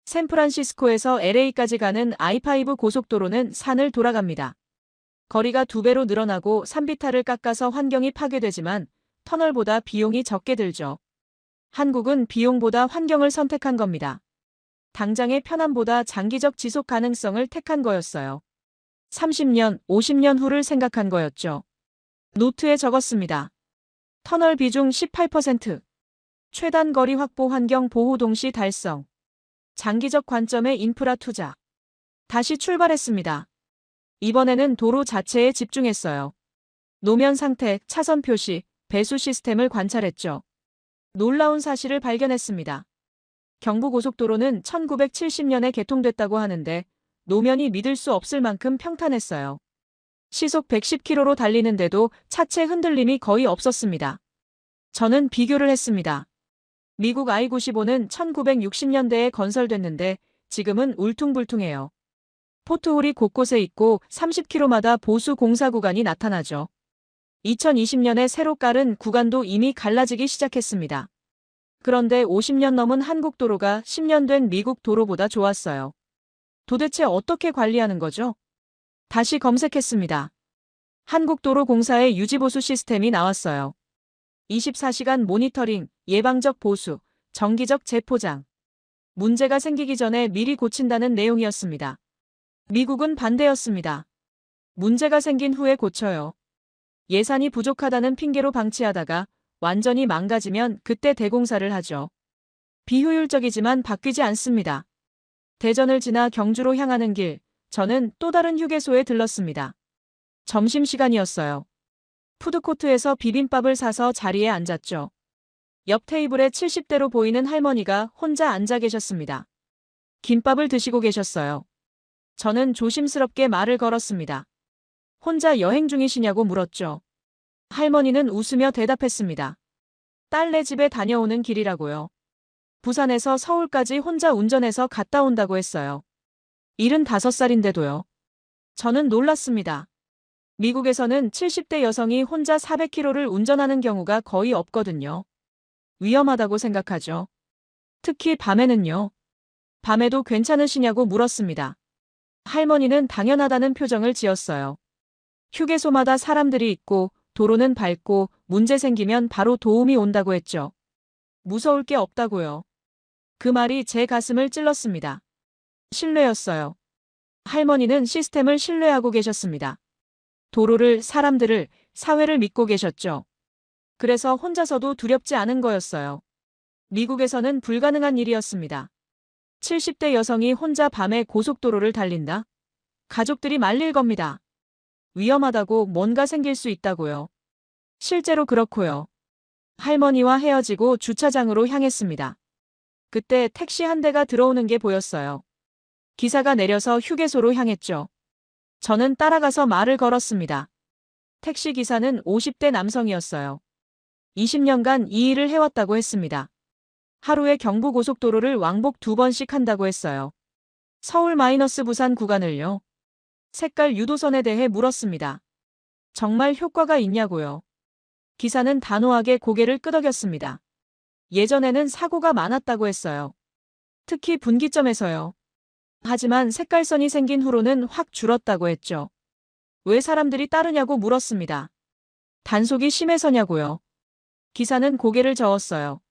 샌프란시스코에서 LA까지 가는 I-5 고속도로는 산을 돌아갑니다. 거리가 2배로 늘어나고 산비탈을 깎아서 환경이 파괴되지만 터널보다 비용이 적게 들죠. 한국은 비용보다 환경을 선택한 겁니다. 당장의 편함보다 장기적 지속 가능성을 택한 거였어요. 30년, 50년 후를 생각한 거였죠. 노트에 적었습니다. 터널 비중 18%, 최단 거리 확보 환경 보호 동시 달성. 장기적 관점의 인프라 투자. 다시 출발했습니다. 이번에는 도로 자체에 집중했어요. 노면 상태, 차선 표시, 배수 시스템을 관찰했죠. 놀라운 사실을 발견했습니다. 경부고속도로는 1970년에 개통됐다고 하는데 노면이 믿을 수 없을 만큼 평탄했어요. 시속 110km로 달리는데도 차체 흔들림이 거의 없었습니다. 저는 비교를 했습니다. 미국 I-95는 1960년대에 건설됐는데 지금은 울퉁불퉁해요. 포트홀이 곳곳에 있고 30km마다 보수 공사 구간이 나타나죠. 2020년에 새로 깔은 구간도 이미 갈라지기 시작했습니다. 그런데 50년 넘은 한국 도로가 10년 된 미국 도로보다 좋았어요. 도대체 어떻게 관리하는 거죠? 다시 검색했습니다. 한국도로공사의 유지보수 시스템이 나왔어요. 24시간 모니터링, 예방적 보수, 정기적 재포장. 문제가 생기기 전에 미리 고친다는 내용이었습니다. 미국은 반대였습니다. 문제가 생긴 후에 고쳐요. 예산이 부족하다는 핑계로 방치하다가 완전히 망가지면 그때 대공사를 하죠. 비효율적이지만 바뀌지 않습니다. 대전을 지나 경주로 향하는 길, 저는 또 다른 휴게소에 들렀습니다. 점심시간이었어요. 푸드코트에서 비빔밥을 사서 자리에 앉았죠. 옆 테이블에 70대로 보이는 할머니가 혼자 앉아 계셨습니다. 김밥을 드시고 계셨어요. 저는 조심스럽게 말을 걸었습니다. 혼자 여행 중이시냐고 물었죠. 할머니는 웃으며 대답했습니다. 딸네 집에 다녀오는 길이라고요. 부산에서 서울까지 혼자 운전해서 갔다 온다고 했어요. 75살인데도요. 저는 놀랐습니다. 미국에서는 70대 여성이 혼자 400km를 운전하는 경우가 거의 없거든요. 위험하다고 생각하죠. 특히 밤에는요. 밤에도 괜찮으시냐고 물었습니다. 할머니는 당연하다는 표정을 지었어요. 휴게소마다 사람들이 있고 도로는 밝고 문제 생기면 바로 도움이 온다고 했죠. 무서울 게 없다고요. 그 말이 제 가슴을 찔렀습니다. 신뢰였어요. 할머니는 시스템을 신뢰하고 계셨습니다. 도로를, 사람들을, 사회를 믿고 계셨죠. 그래서 혼자서도 두렵지 않은 거였어요. 미국에서는 불가능한 일이었습니다. 70대 여성이 혼자 밤에 고속도로를 달린다? 가족들이 말릴 겁니다. 위험하다고 뭔가 생길 수 있다고요. 실제로 그렇고요. 할머니와 헤어지고 주차장으로 향했습니다. 그때 택시 한 대가 들어오는 게 보였어요. 기사가 내려서 휴게소로 향했죠. 저는 따라가서 말을 걸었습니다. 택시 기사는 50대 남성이었어요. 20년간 이 일을 해왔다고 했습니다. 하루에 경부고속도로를 왕복 2번씩 한다고 했어요. 서울-부산 구간을요. 색깔 유도선에 대해 물었습니다. 정말 효과가 있냐고요. 기사는 단호하게 고개를 끄덕였습니다. 예전에는 사고가 많았다고 했어요. 특히 분기점에서요. 하지만 색깔선이 생긴 후로는 확 줄었다고 했죠. 왜 사람들이 따르냐고 물었습니다. 단속이 심해서냐고요. 기사는 고개를 저었어요.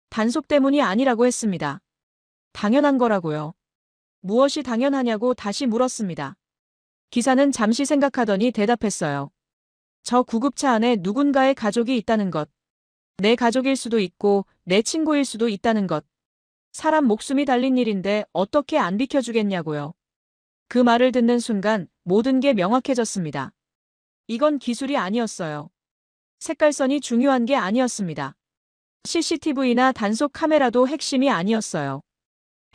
단속 때문이 아니라고 했습니다. 당연한 거라고요. 무엇이 당연하냐고 다시 물었습니다. 기사는 잠시 생각하더니 대답했어요. 저 구급차 안에 누군가의 가족이 있다는 것. 내 가족일 수도 있고 내 친구일 수도 있다는 것. 사람 목숨이 달린 일인데 어떻게 안 비켜주겠냐고요. 그 말을 듣는 순간 모든 게 명확해졌습니다. 이건 기술이 아니었어요. 색깔선이 중요한 게 아니었습니다. CCTV나 단속 카메라도 핵심이 아니었어요.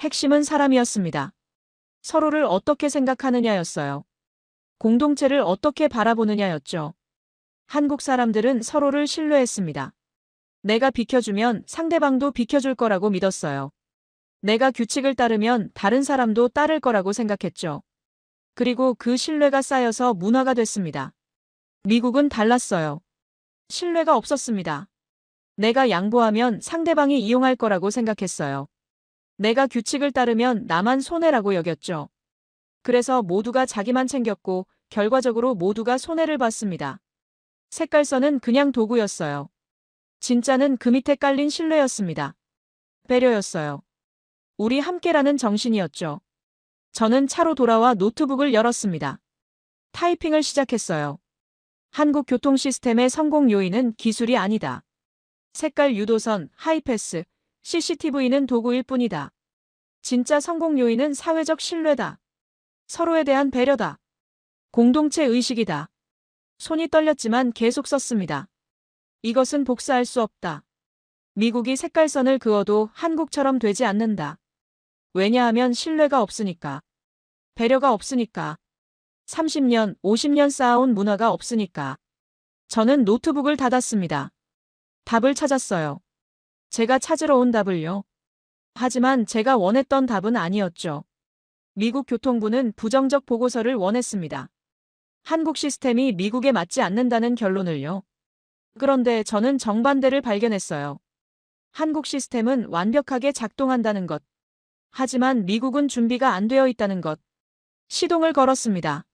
핵심은 사람이었습니다. 서로를 어떻게 생각하느냐였어요. 공동체를 어떻게 바라보느냐였죠. 한국 사람들은 서로를 신뢰했습니다. 내가 비켜주면 상대방도 비켜줄 거라고 믿었어요. 내가 규칙을 따르면 다른 사람도 따를 거라고 생각했죠. 그리고 그 신뢰가 쌓여서 문화가 됐습니다. 미국은 달랐어요. 신뢰가 없었습니다. 내가 양보하면 상대방이 이용할 거라고 생각했어요. 내가 규칙을 따르면 나만 손해라고 여겼죠. 그래서 모두가 자기만 챙겼고 결과적으로 모두가 손해를 봤습니다. 색깔선은 그냥 도구였어요. 진짜는 그 밑에 깔린 신뢰였습니다. 배려였어요. 우리 함께라는 정신이었죠. 저는 차로 돌아와 노트북을 열었습니다. 타이핑을 시작했어요. 한국 교통 시스템의 성공 요인은 기술이 아니다. 색깔 유도선, 하이패스, CCTV는 도구일 뿐이다. 진짜 성공 요인은 사회적 신뢰다. 서로에 대한 배려다. 공동체 의식이다. 손이 떨렸지만 계속 썼습니다. 이것은 복사할 수 없다. 미국이 색깔선을 그어도 한국처럼 되지 않는다. 왜냐하면 신뢰가 없으니까. 배려가 없으니까. 30년, 50년 쌓아온 문화가 없으니까. 저는 노트북을 닫았습니다. 답을 찾았어요. 제가 찾으러 온 답을요. 하지만 제가 원했던 답은 아니었죠. 미국 교통부는 부정적 보고서를 원했습니다. 한국 시스템이 미국에 맞지 않는다는 결론을요. 그런데 저는 정반대를 발견했어요. 한국 시스템은 완벽하게 작동한다는 것. 하지만 미국은 준비가 안 되어 있다는 것. 시동을 걸었습니다.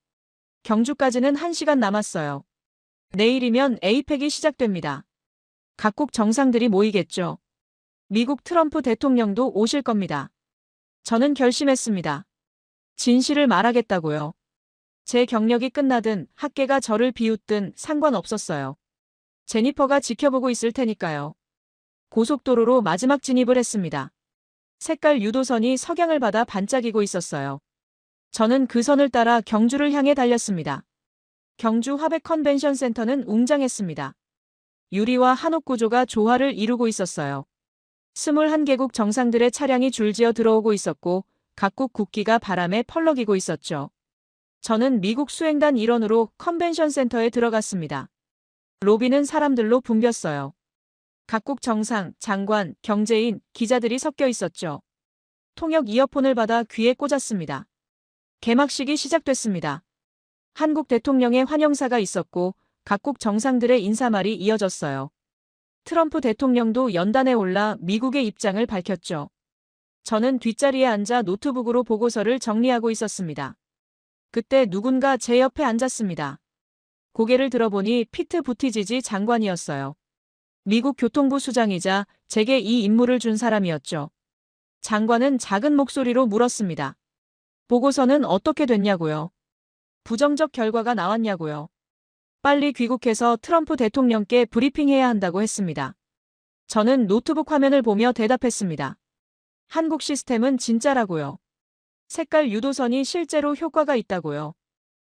경주까지는 1시간 남았어요. 내일이면 에이펙이 시작됩니다. 각국 정상들이 모이겠죠. 미국 트럼프 대통령도 오실 겁니다. 저는 결심했습니다. 진실을 말하겠다고요. 제 경력이 끝나든 학계가 저를 비웃든 상관없었어요. 제니퍼가 지켜보고 있을 테니까요. 고속도로로 마지막 진입을 했습니다. 색깔 유도선이 석양을 받아 반짝이고 있었어요. 저는 그 선을 따라 경주를 향해 달렸습니다. 경주 화백 컨벤션 센터는 웅장했습니다. 유리와 한옥 구조가 조화를 이루고 있었어요. 21개국 정상들의 차량이 줄지어 들어오고 있었고 각국 국기가 바람에 펄럭이고 있었죠. 저는 미국 수행단 일원으로 컨벤션 센터에 들어갔습니다. 로비는 사람들로 붐볐어요. 각국 정상, 장관, 경제인, 기자들이 섞여 있었죠. 통역 이어폰을 받아 귀에 꽂았습니다. 개막식이 시작됐습니다. 한국 대통령의 환영사가 있었고 각국 정상들의 인사말이 이어졌어요. 트럼프 대통령도 연단에 올라 미국의 입장을 밝혔죠. 저는 뒷자리에 앉아 노트북으로 보고서를 정리하고 있었습니다. 그때 누군가 제 옆에 앉았습니다. 고개를 들어보니 피트 부티지지 장관이었어요. 미국 교통부 수장이자 제게 이 임무를 준 사람이었죠. 장관은 작은 목소리로 물었습니다. 보고서는 어떻게 됐냐고요? 부정적 결과가 나왔냐고요? 빨리 귀국해서 트럼프 대통령께 브리핑해야 한다고 했습니다. 저는 노트북 화면을 보며 대답했습니다. 한국 시스템은 진짜라고요. 색깔 유도선이 실제로 효과가 있다고요.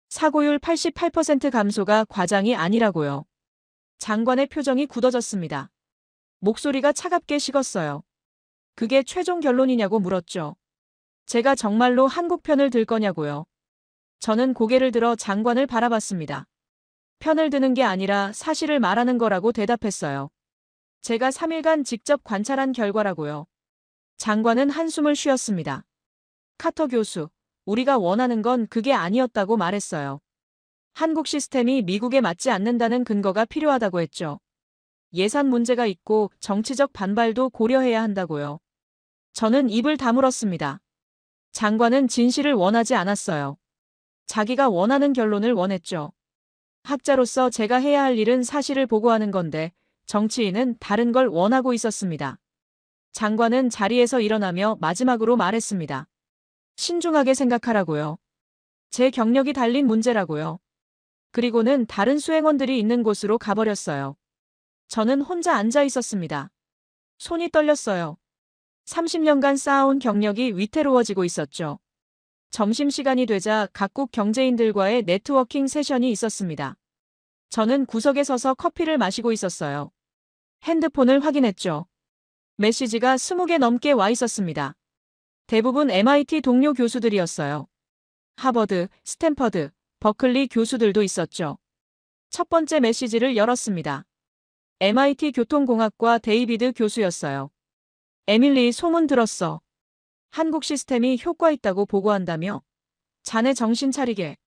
사고율 88% 감소가 과장이 아니라고요. 장관의 표정이 굳어졌습니다. 목소리가 차갑게 식었어요. 그게 최종 결론이냐고 물었죠. 제가 정말로 한국 편을 들 거냐고요. 저는 고개를 들어 장관을 바라봤습니다. 편을 드는 게 아니라 사실을 말하는 거라고 대답했어요. 제가 3일간 직접 관찰한 결과라고요. 장관은 한숨을 쉬었습니다. 카터 교수, 우리가 원하는 건 그게 아니었다고 말했어요. 한국 시스템이 미국에 맞지 않는다는 근거가 필요하다고 했죠. 예산 문제가 있고 정치적 반발도 고려해야 한다고요. 저는 입을 다물었습니다. 장관은 진실을 원하지 않았어요. 자기가 원하는 결론을 원했죠. 학자로서 제가 해야 할 일은 사실을 보고하는 건데 정치인은 다른 걸 원하고 있었습니다. 장관은 자리에서 일어나며 마지막으로 말했습니다. 신중하게 생각하라고요. 제 경력이 달린 문제라고요. 그리고는 다른 수행원들이 있는 곳으로 가버렸어요. 저는 혼자 앉아 있었습니다. 손이 떨렸어요. 30년간 쌓아온 경력이 위태로워지고 있었죠. 점심시간이 되자 각국 경제인들과의 네트워킹 세션이 있었습니다. 저는 구석에 서서 커피를 마시고 있었어요. 핸드폰을 확인했죠. 메시지가 20개 넘게 와 있었습니다. 대부분 MIT 동료 교수들이었어요. 하버드, 스탠퍼드, 버클리 교수들도 있었죠. 첫 번째 메시지를 열었습니다. MIT 교통공학과 데이비드 교수였어요. 에밀리, 소문 들었어. 한국 시스템이 효과 있다고 보고한다며? 자네 정신 차리게.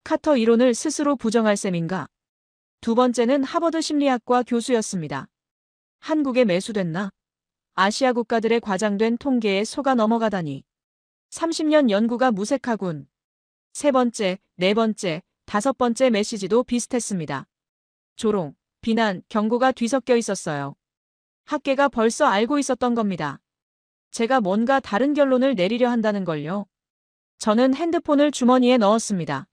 카터 이론을 스스로 부정할 셈인가? 두 번째는 하버드 심리학과 교수였습니다. 한국에 매수됐나? 아시아 국가들의 과장된 통계에 속아 넘어가다니. 30년 연구가 무색하군. 세 번째, 네 번째, 다섯 번째 메시지도 비슷했습니다. 조롱, 비난, 경고가 뒤섞여 있었어요. 학계가 벌써 알고 있었던 겁니다. 제가 뭔가 다른 결론을 내리려 한다는 걸요. 저는 핸드폰을 주머니에 넣었습니다.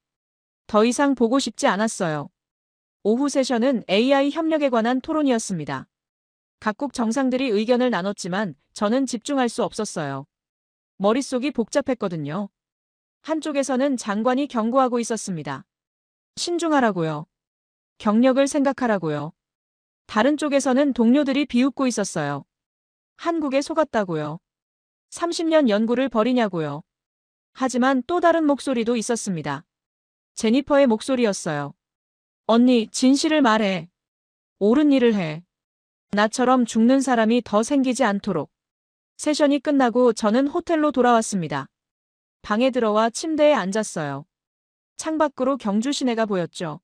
더 이상 보고 싶지 않았어요. 오후 세션은 AI 협력에 관한 토론이었습니다. 각국 정상들이 의견을 나눴지만 저는 집중할 수 없었어요. 머릿속이 복잡했거든요. 한쪽에서는 장관이 경고하고 있었습니다. 신중하라고요. 경력을 생각하라고요. 다른 쪽에서는 동료들이 비웃고 있었어요. 한국에 속았다고요. 30년 연구를 버리냐고요. 하지만 또 다른 목소리도 있었습니다. 제니퍼의 목소리였어요. 언니, 진실을 말해. 옳은 일을 해. 나처럼 죽는 사람이 더 생기지 않도록. 세션이 끝나고 저는 호텔로 돌아왔습니다. 방에 들어와 침대에 앉았어요. 창밖으로 경주 시내가 보였죠.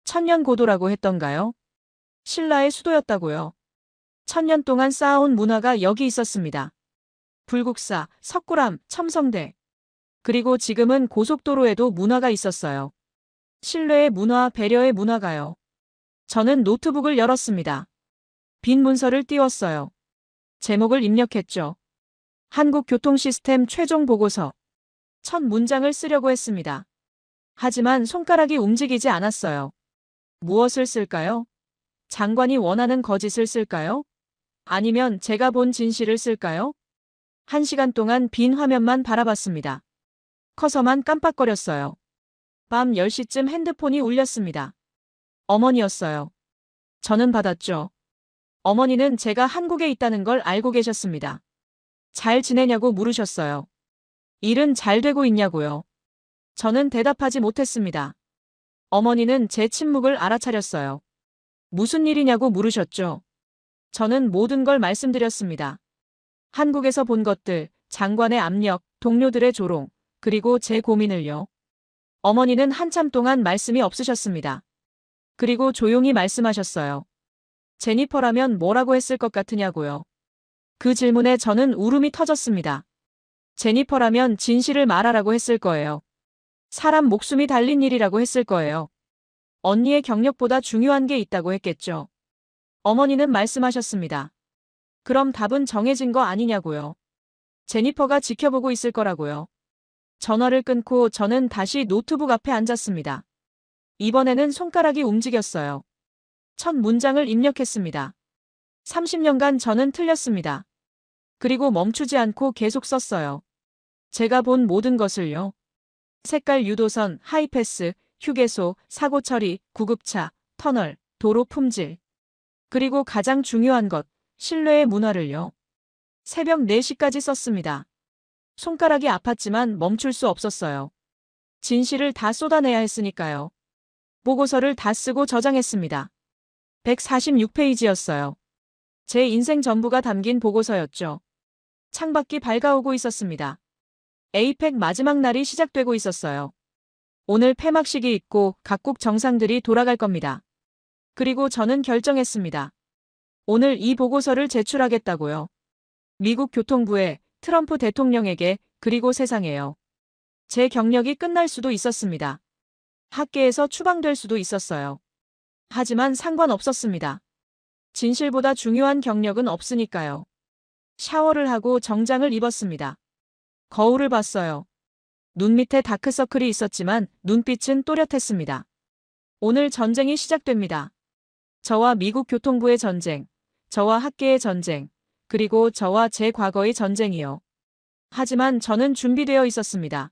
천년 고도라고 했던가요? 신라의 수도였다고요. 천년 동안 쌓아온 문화가 여기 있었습니다. 불국사, 석굴암, 첨성대. 그리고 지금은 고속도로에도 문화가 있었어요. 신뢰의 문화, 배려의 문화가요. 저는 노트북을 열었습니다. 빈 문서를 띄웠어요. 제목을 입력했죠. 한국교통시스템 최종 보고서. 첫 문장을 쓰려고 했습니다. 하지만 손가락이 움직이지 않았어요. 무엇을 쓸까요? 장관이 원하는 거짓을 쓸까요? 아니면 제가 본 진실을 쓸까요? 1시간 동안 빈 화면만 바라봤습니다. 커서만 깜빡거렸어요. 밤 10시쯤 핸드폰이 울렸습니다. 어머니였어요. 저는 받았죠. 어머니는 제가 한국에 있다는 걸 알고 계셨습니다. 잘 지내냐고 물으셨어요. 일은 잘 되고 있냐고요. 저는 대답하지 못했습니다. 어머니는 제 침묵을 알아차렸어요. 무슨 일이냐고 물으셨죠. 저는 모든 걸 말씀드렸습니다. 한국에서 본 것들, 장관의 압력, 동료들의 조롱, 그리고 제 고민을요. 어머니는 한참 동안 말씀이 없으셨습니다. 그리고 조용히 말씀하셨어요. 제니퍼라면 뭐라고 했을 것 같으냐고요. 그 질문에 저는 울음이 터졌습니다. 제니퍼라면 진실을 말하라고 했을 거예요. 사람 목숨이 달린 일이라고 했을 거예요. 언니의 경력보다 중요한 게 있다고 했겠죠. 어머니는 말씀하셨습니다. 그럼 답은 정해진 거 아니냐고요. 제니퍼가 지켜보고 있을 거라고요. 전화를 끊고 저는 다시 노트북 앞에 앉았습니다. 이번에는 손가락이 움직였어요. 첫 문장을 입력했습니다. 30년간 저는 틀렸습니다. 그리고 멈추지 않고 계속 썼어요. 제가 본 모든 것을요. 색깔 유도선, 하이패스, 휴게소, 사고 처리, 구급차, 터널, 도로 품질. 그리고 가장 중요한 것, 신뢰의 문화를요. 새벽 4시까지 썼습니다. 손가락이 아팠지만 멈출 수 없었어요. 진실을 다 쏟아내야 했으니까요. 보고서를 다 쓰고 저장했습니다. 146페이지였어요. 제 인생 전부가 담긴 보고서였죠. 창밖이 밝아오고 있었습니다. 에이펙 마지막 날이 시작되고 있었어요. 오늘 폐막식이 있고 각국 정상들이 돌아갈 겁니다. 그리고 저는 결정했습니다. 오늘 이 보고서를 제출하겠다고요. 미국 교통부에, 트럼프 대통령에게, 그리고 세상에요. 제 경력이 끝날 수도 있었습니다. 학계에서 추방될 수도 있었어요. 하지만 상관없었습니다. 진실보다 중요한 경력은 없으니까요. 샤워를 하고 정장을 입었습니다. 거울을 봤어요. 눈 밑에 다크서클이 있었지만 눈빛은 또렷했습니다. 오늘 전쟁이 시작됩니다. 저와 미국 교통부의 전쟁, 저와 학계의 전쟁, 그리고 저와 제 과거의 전쟁이요. 하지만 저는 준비되어 있었습니다.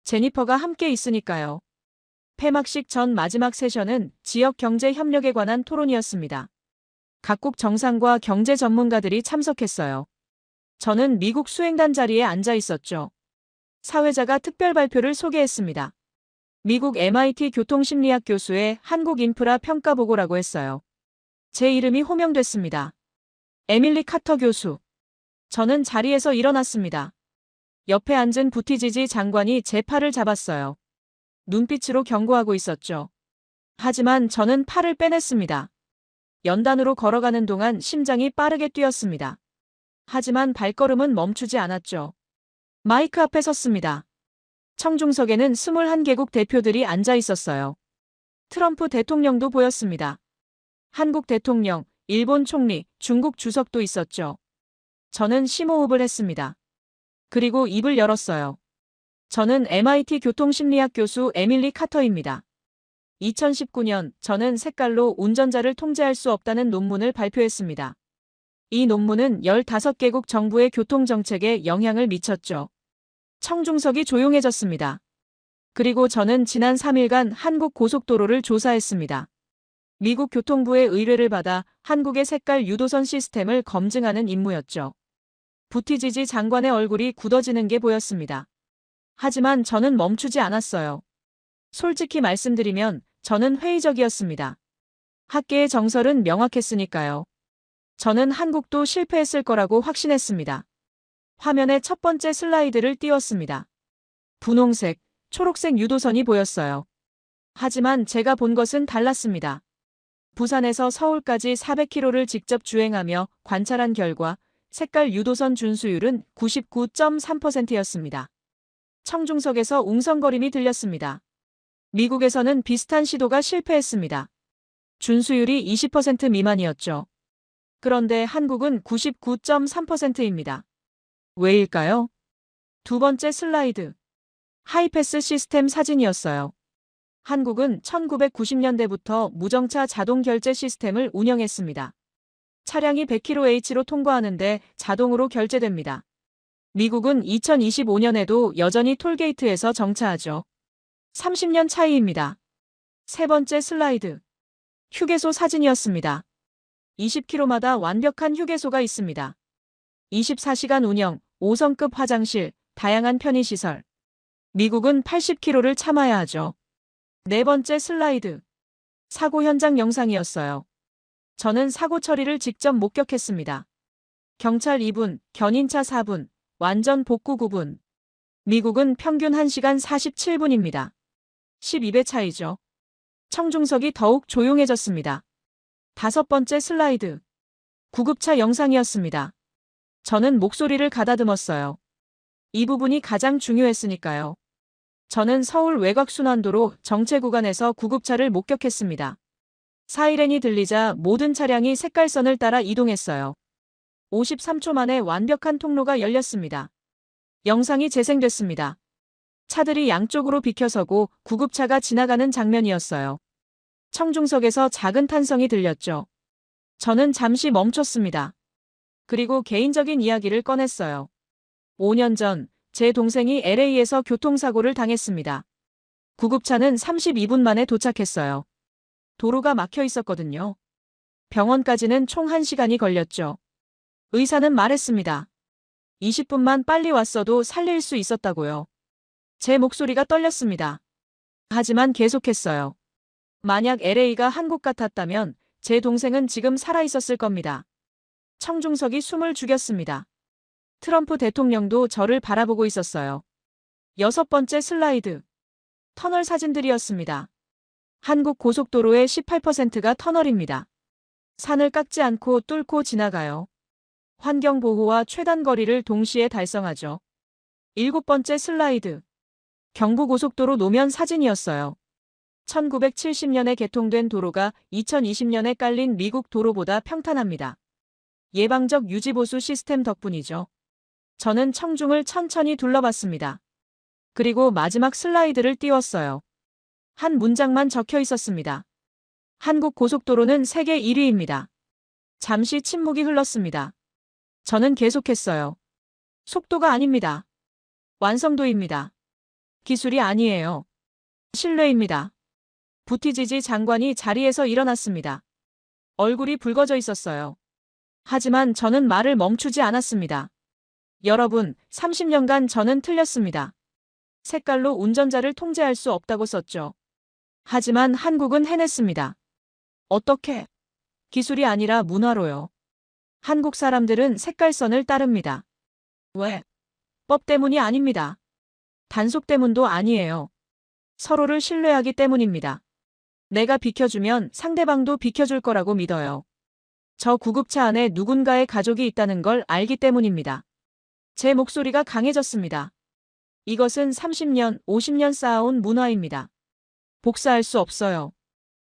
제니퍼가 함께 있으니까요. 폐막식 전 마지막 세션은 지역 경제 협력에 관한 토론이었습니다. 각국 정상과 경제 전문가들이 참석했어요. 저는 미국 수행단 자리에 앉아 있었죠. 사회자가 특별 발표를 소개했습니다. 미국 MIT 교통심리학 교수의 한국 인프라 평가 보고라고 했어요. 제 이름이 호명됐습니다. 에밀리 카터 교수. 저는 자리에서 일어났습니다. 옆에 앉은 부티지지 장관이 제 팔을 잡았어요. 눈빛으로 경고하고 있었죠. 하지만 저는 팔을 빼냈습니다. 연단으로 걸어가는 동안 심장이 빠르게 뛰었습니다. 하지만 발걸음은 멈추지 않았죠. 마이크 앞에 섰습니다. 청중석에는 21개국 대표들이 앉아 있었어요. 트럼프 대통령도 보였습니다. 한국 대통령, 일본 총리, 중국 주석도 있었죠. 저는 심호흡을 했습니다. 그리고 입을 열었어요. 저는 MIT 교통심리학 교수 에밀리 카터입니다. 2019년 저는 색깔로 운전자를 통제할 수 없다는 논문을 발표했습니다. 이 논문은 15개국 정부의 교통정책에 영향을 미쳤죠. 청중석이 조용해졌습니다. 그리고 저는 지난 3일간 한국 고속도로를 조사했습니다. 미국 교통부의 의뢰를 받아 한국의 색깔 유도선 시스템을 검증하는 임무였죠. 부티지지 장관의 얼굴이 굳어지는 게 보였습니다. 하지만 저는 멈추지 않았어요. 솔직히 말씀드리면 저는 회의적이었습니다. 학계의 정설은 명확했으니까요. 저는 한국도 실패했을 거라고 확신했습니다. 화면에 첫 번째 슬라이드를 띄웠습니다. 분홍색, 초록색 유도선이 보였어요. 하지만 제가 본 것은 달랐습니다. 부산에서 서울까지 400km를 직접 주행하며 관찰한 결과 색깔 유도선 준수율은 99.3%였습니다. 청중석에서 웅성거림이 들렸습니다. 미국에서는 비슷한 시도가 실패했습니다. 준수율이 20% 미만이었죠. 그런데 한국은 99.3%입니다. 왜일까요? 두 번째 슬라이드. 하이패스 시스템 사진이었어요. 한국은 1990년대부터 무정차 자동 결제 시스템을 운영했습니다. 차량이 100kmh로 통과하는데 자동으로 결제됩니다. 미국은 2025년에도 여전히 톨게이트에서 정차하죠. 30년 차이입니다. 세 번째 슬라이드. 휴게소 사진이었습니다. 20km마다 완벽한 휴게소가 있습니다. 24시간 운영, 5성급 화장실, 다양한 편의시설. 미국은 80km를 참아야 하죠. 네 번째 슬라이드. 사고 현장 영상이었어요. 저는 사고 처리를 직접 목격했습니다. 경찰 2분, 견인차 4분, 완전 복구 9분. 미국은 평균 1시간 47분입니다. 12배 차이죠. 청중석이 더욱 조용해졌습니다. 다섯 번째 슬라이드. 구급차 영상이었습니다. 저는 목소리를 가다듬었어요. 이 부분이 가장 중요했으니까요. 저는 서울 외곽순환도로 정체 구간에서 구급차를 목격했습니다. 사이렌이 들리자 모든 차량이 색깔선을 따라 이동했어요. 53초 만에 완벽한 통로가 열렸습니다. 영상이 재생됐습니다. 차들이 양쪽으로 비켜서고 구급차가 지나가는 장면이었어요. 청중석에서 작은 탄성이 들렸죠. 저는 잠시 멈췄습니다. 그리고 개인적인 이야기를 꺼냈어요. 5년 전 제 동생이 LA에서 교통사고를 당했습니다. 구급차는 32분 만에 도착했어요. 도로가 막혀 있었거든요. 병원까지는 총 1시간이 걸렸죠. 의사는 말했습니다. 20분만 빨리 왔어도 살릴 수 있었다고요. 제 목소리가 떨렸습니다. 하지만 계속했어요. 만약 LA가 한국 같았다면 제 동생은 지금 살아 있었을 겁니다. 청중석이 숨을 죽였습니다. 트럼프 대통령도 저를 바라보고 있었어요. 여섯 번째 슬라이드. 터널 사진들이었습니다. 한국 고속도로의 18%가 터널입니다. 산을 깎지 않고 뚫고 지나가요. 환경보호와 최단 거리를 동시에 달성하죠. 일곱 번째 슬라이드. 경부고속도로 노면 사진이었어요. 1970년에 개통된 도로가 2020년에 깔린 미국 도로보다 평탄합니다. 예방적 유지보수 시스템 덕분이죠. 저는 청중을 천천히 둘러봤습니다. 그리고 마지막 슬라이드를 띄웠어요. 한 문장만 적혀 있었습니다. 한국 고속도로는 세계 1위입니다. 잠시 침묵이 흘렀습니다. 저는 계속했어요. 속도가 아닙니다. 완성도입니다. 기술이 아니에요. 신뢰입니다. 부티지지 장관이 자리에서 일어났습니다. 얼굴이 붉어져 있었어요. 하지만 저는 말을 멈추지 않았습니다. 여러분, 30년간 저는 틀렸습니다. 색깔로 운전자를 통제할 수 없다고 썼죠. 하지만 한국은 해냈습니다. 어떻게? 기술이 아니라 문화로요. 한국 사람들은 색깔선을 따릅니다. 왜? 법 때문이 아닙니다. 단속 때문도 아니에요. 서로를 신뢰하기 때문입니다. 내가 비켜주면 상대방도 비켜줄 거라고 믿어요. 저 구급차 안에 누군가의 가족이 있다는 걸 알기 때문입니다. 제 목소리가 강해졌습니다. 이것은 30년, 50년 쌓아온 문화입니다. 복사할 수 없어요.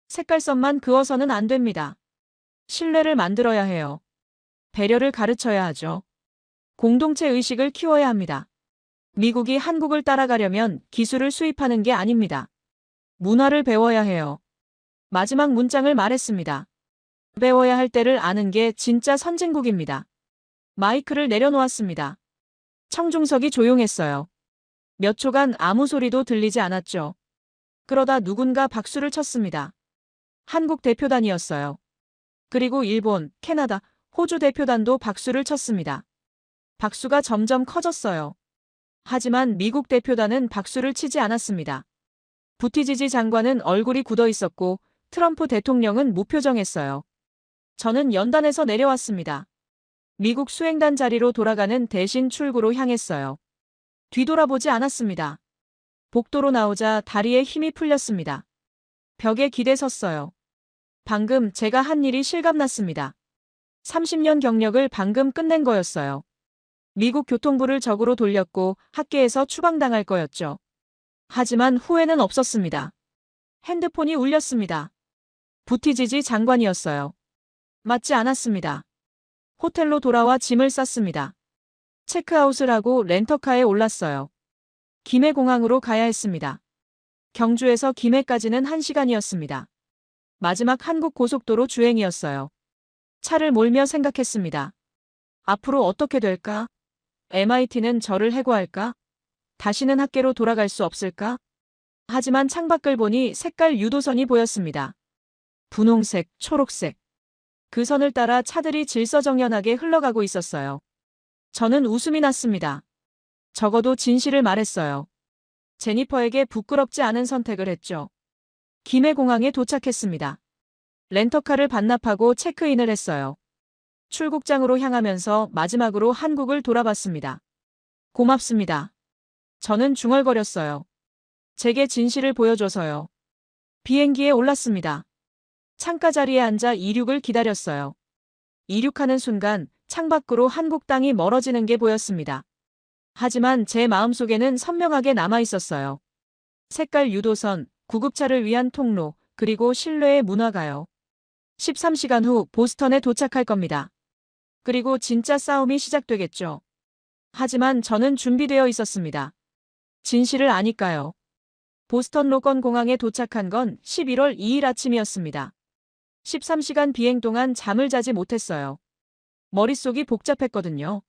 색깔선만 그어서는 안 됩니다. 신뢰를 만들어야 해요. 배려를 가르쳐야 하죠. 공동체 의식을 키워야 합니다. 미국이 한국을 따라가려면 기술을 수입하는 게 아닙니다. 문화를 배워야 해요. 마지막 문장을 말했습니다. 배워야 할 때를 아는 게 진짜 선진국입니다. 마이크를 내려놓았습니다. 청중석이 조용했어요. 몇 초간 아무 소리도 들리지 않았죠. 그러다 누군가 박수를 쳤습니다. 한국 대표단이었어요. 그리고 일본, 캐나다, 호주 대표단도 박수를 쳤습니다. 박수가 점점 커졌어요. 하지만 미국 대표단은 박수를 치지 않았습니다. 부티지지 장관은 얼굴이 굳어 있었고 트럼프 대통령은 무표정했어요. 저는 연단에서 내려왔습니다. 미국 수행단 자리로 돌아가는 대신 출구로 향했어요. 뒤돌아보지 않았습니다. 복도로 나오자 다리에 힘이 풀렸습니다. 벽에 기대 섰어요. 방금 제가 한 일이 실감났습니다. 30년 경력을 방금 끝낸 거였어요. 미국 교통부를 적으로 돌렸고 학계에서 추방당할 거였죠. 하지만 후회는 없었습니다. 핸드폰이 울렸습니다. 부티지지 장관이었어요. 맞지 않았습니다. 호텔로 돌아와 짐을 쌌습니다. 체크아웃을 하고 렌터카에 올랐어요. 김해공항으로 가야 했습니다. 경주에서 김해까지는 1시간이었습니다. 마지막 한국 고속도로 주행이었어요. 차를 몰며 생각했습니다. 앞으로 어떻게 될까? MIT는 저를 해고할까? 다시는 학계로 돌아갈 수 없을까? 하지만 창밖을 보니 색깔 유도선이 보였습니다. 분홍색, 초록색. 그 선을 따라 차들이 질서정연하게 흘러가고 있었어요. 저는 웃음이 났습니다. 적어도 진실을 말했어요. 제니퍼에게 부끄럽지 않은 선택을 했죠. 김해공항에 도착했습니다. 렌터카를 반납하고 체크인을 했어요. 출국장으로 향하면서 마지막으로 한국을 돌아봤습니다. 고맙습니다. 저는 중얼거렸어요. 제게 진실을 보여줘서요. 비행기에 올랐습니다. 창가 자리에 앉아 이륙을 기다렸어요. 이륙하는 순간 창밖으로 한국 땅이 멀어지는 게 보였습니다. 하지만 제 마음속에는 선명하게 남아 있었어요. 색깔 유도선, 구급차를 위한 통로, 그리고 신뢰의 문화가요. 13시간 후 보스턴에 도착할 겁니다. 그리고 진짜 싸움이 시작되겠죠. 하지만 저는 준비되어 있었습니다. 진실을 아니까요. 보스턴 로건 공항에 도착한 건 11월 2일 아침이었습니다. 13시간 비행 동안 잠을 자지 못했어요. 머릿속이 복잡했거든요.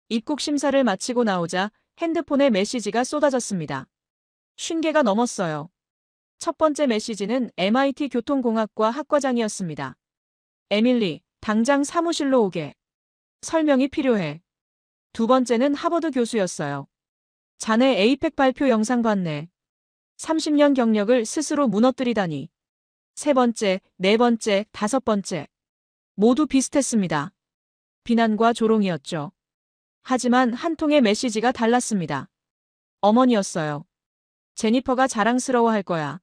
입국 심사를 마치고 나오자 핸드폰에 메시지가 쏟아졌습니다. 50개가 넘었어요. 첫 번째 메시지는 MIT 교통공학과 학과장이었습니다. 에밀리, 당장 사무실로 오게. 설명이 필요해. 두 번째는 하버드 교수였어요. 자네 에이펙 발표 영상 봤네. 30년 경력을 스스로 무너뜨리다니. 세 번째, 네 번째, 다섯 번째. 모두 비슷했습니다. 비난과 조롱이었죠. 하지만 한 통의 메시지가 달랐습니다. 어머니였어요. 제니퍼가 자랑스러워할 거야.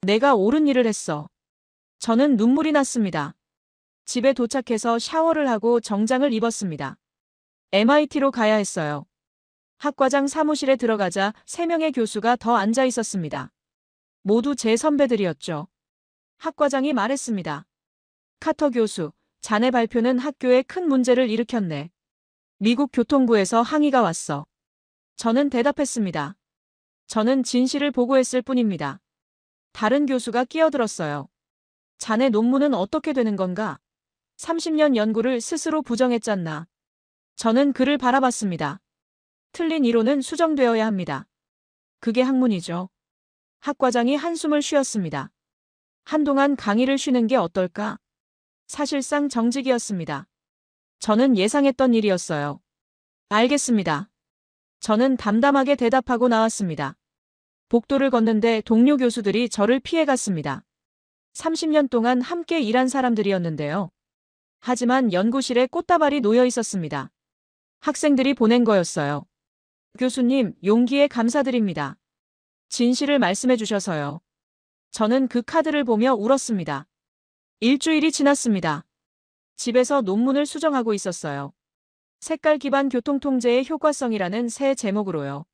내가 옳은 일을 했어. 저는 눈물이 났습니다. 집에 도착해서 샤워를 하고 정장을 입었습니다. MIT로 가야 했어요. 학과장 사무실에 들어가자 3명의 교수가 더 앉아 있었습니다. 모두 제 선배들이었죠. 학과장이 말했습니다. 카터 교수, 자네 발표는 학교에 큰 문제를 일으켰네. 미국 교통부에서 항의가 왔어. 저는 대답했습니다. 저는 진실을 보고했을 뿐입니다. 다른 교수가 끼어들었어요. 자네 논문은 어떻게 되는 건가? 30년 연구를 스스로 부정했잖나. 저는 그를 바라봤습니다. 틀린 이론은 수정되어야 합니다. 그게 학문이죠. 학과장이 한숨을 쉬었습니다. 한동안 강의를 쉬는 게 어떨까? 사실상 정직이었습니다. 저는 예상했던 일이었어요. 알겠습니다. 저는 담담하게 대답하고 나왔습니다. 복도를 걷는데 동료 교수들이 저를 피해갔습니다. 30년 동안 함께 일한 사람들이었는데요. 하지만 연구실에 꽃다발이 놓여 있었습니다. 학생들이 보낸 거였어요. 교수님, 용기에 감사드립니다. 진실을 말씀해 주셔서요. 저는 그 카드를 보며 울었습니다. 일주일이 지났습니다. 집에서 논문을 수정하고 있었어요. 색깔 기반 교통통제의 효과성이라는 새 제목으로요.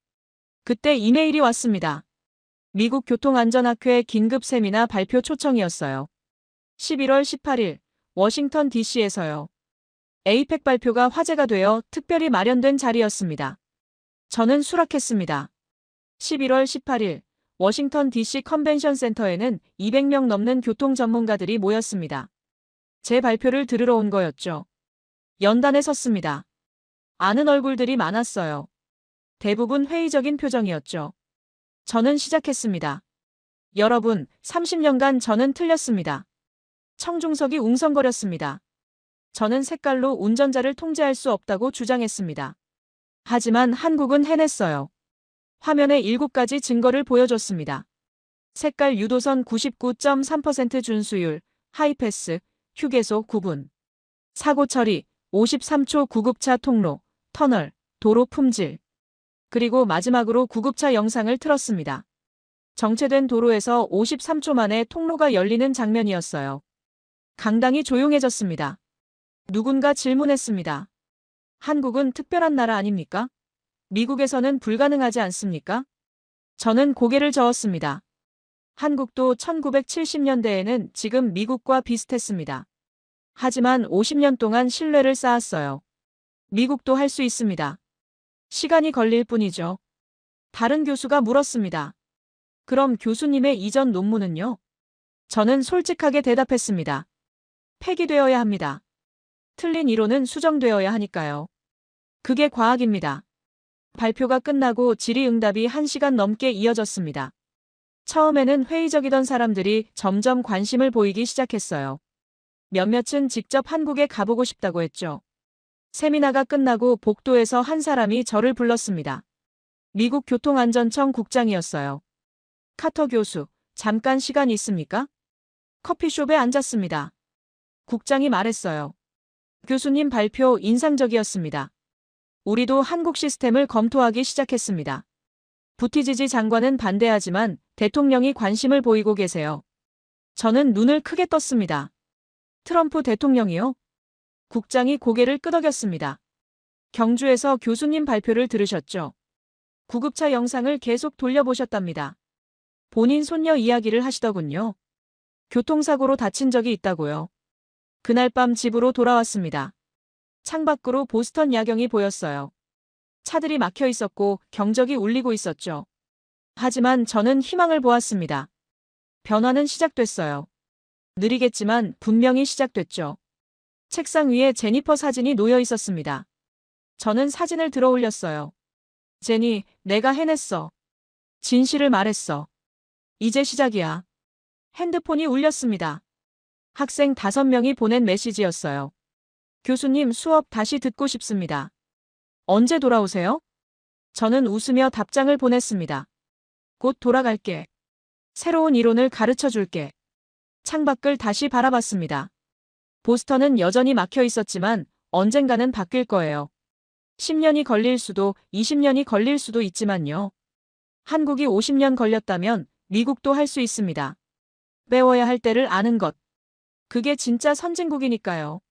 그때 이메일이 왔습니다. 미국 교통안전학회 긴급 세미나 발표 초청이었어요. 11월 18일, 워싱턴 DC에서요. 에이펙 발표가 화제가 되어 특별히 마련된 자리였습니다. 저는 수락했습니다. 11월 18일, 워싱턴 DC 컨벤션 센터에는 200명 넘는 교통 전문가들이 모였습니다. 제 발표를 들으러 온 거였죠. 연단에 섰습니다. 아는 얼굴들이 많았어요. 대부분 회의적인 표정이었죠. 저는 시작했습니다. 여러분, 30년간 저는 틀렸습니다. 청중석이 웅성거렸습니다. 저는 색깔로 운전자를 통제할 수 없다고 주장했습니다. 하지만 한국은 해냈어요. 화면에 7가지 증거를 보여줬습니다. 색깔 유도선 99.3% 준수율, 하이패스, 휴게소 9분. 사고 처리, 53초 구급차 통로, 터널, 도로 품질. 그리고 마지막으로 구급차 영상을 틀었습니다. 정체된 도로에서 53초 만에 통로가 열리는 장면이었어요. 강당이 조용해졌습니다. 누군가 질문했습니다. 한국은 특별한 나라 아닙니까? 미국에서는 불가능하지 않습니까? 저는 고개를 저었습니다. 한국도 1970년대에는 지금 미국과 비슷했습니다. 하지만 50년 동안 신뢰를 쌓았어요. 미국도 할 수 있습니다. 시간이 걸릴 뿐이죠. 다른 교수가 물었습니다. 그럼 교수님의 이전 논문은요? 저는 솔직하게 대답했습니다. 폐기되어야 합니다. 틀린 이론은 수정되어야 하니까요. 그게 과학입니다. 발표가 끝나고 질의응답이 1시간 넘게 이어졌습니다. 처음에는 회의적이던 사람들이 점점 관심을 보이기 시작했어요. 몇몇은 직접 한국에 가보고 싶다고 했죠. 세미나가 끝나고 복도에서 한 사람이 저를 불렀습니다. 미국 교통안전청 국장이었어요. 카터 교수, 잠깐 시간 있습니까? 커피숍에 앉았습니다. 국장이 말했어요. 교수님 발표 인상적이었습니다. 우리도 한국 시스템을 검토하기 시작했습니다. 부티지지 장관은 반대하지만 대통령이 관심을 보이고 계세요. 저는 눈을 크게 떴습니다. 트럼프 대통령이요? 국장이 고개를 끄덕였습니다. 경주에서 교수님 발표를 들으셨죠? 구급차 영상을 계속 돌려보셨답니다. 본인 손녀 이야기를 하시더군요. 교통사고로 다친 적이 있다고요. 그날 밤 집으로 돌아왔습니다. 창밖으로 보스턴 야경이 보였어요. 차들이 막혀 있었고 경적이 울리고 있었죠. 하지만 저는 희망을 보았습니다. 변화는 시작됐어요. 느리겠지만 분명히 시작됐죠. 책상 위에 제니퍼 사진이 놓여 있었습니다. 저는 사진을 들어 올렸어요. 제니, 내가 해냈어. 진실을 말했어. 이제 시작이야. 핸드폰이 울렸습니다. 학생 5명이 보낸 메시지였어요. 교수님 수업 다시 듣고 싶습니다. 언제 돌아오세요? 저는 웃으며 답장을 보냈습니다. 곧 돌아갈게. 새로운 이론을 가르쳐 줄게. 창밖을 다시 바라봤습니다. 보스턴은 여전히 막혀 있었지만 언젠가는 바뀔 거예요. 10년이 걸릴 수도 20년이 걸릴 수도 있지만요. 한국이 50년 걸렸다면 미국도 할 수 있습니다. 배워야 할 때를 아는 것. 그게 진짜 선진국이니까요.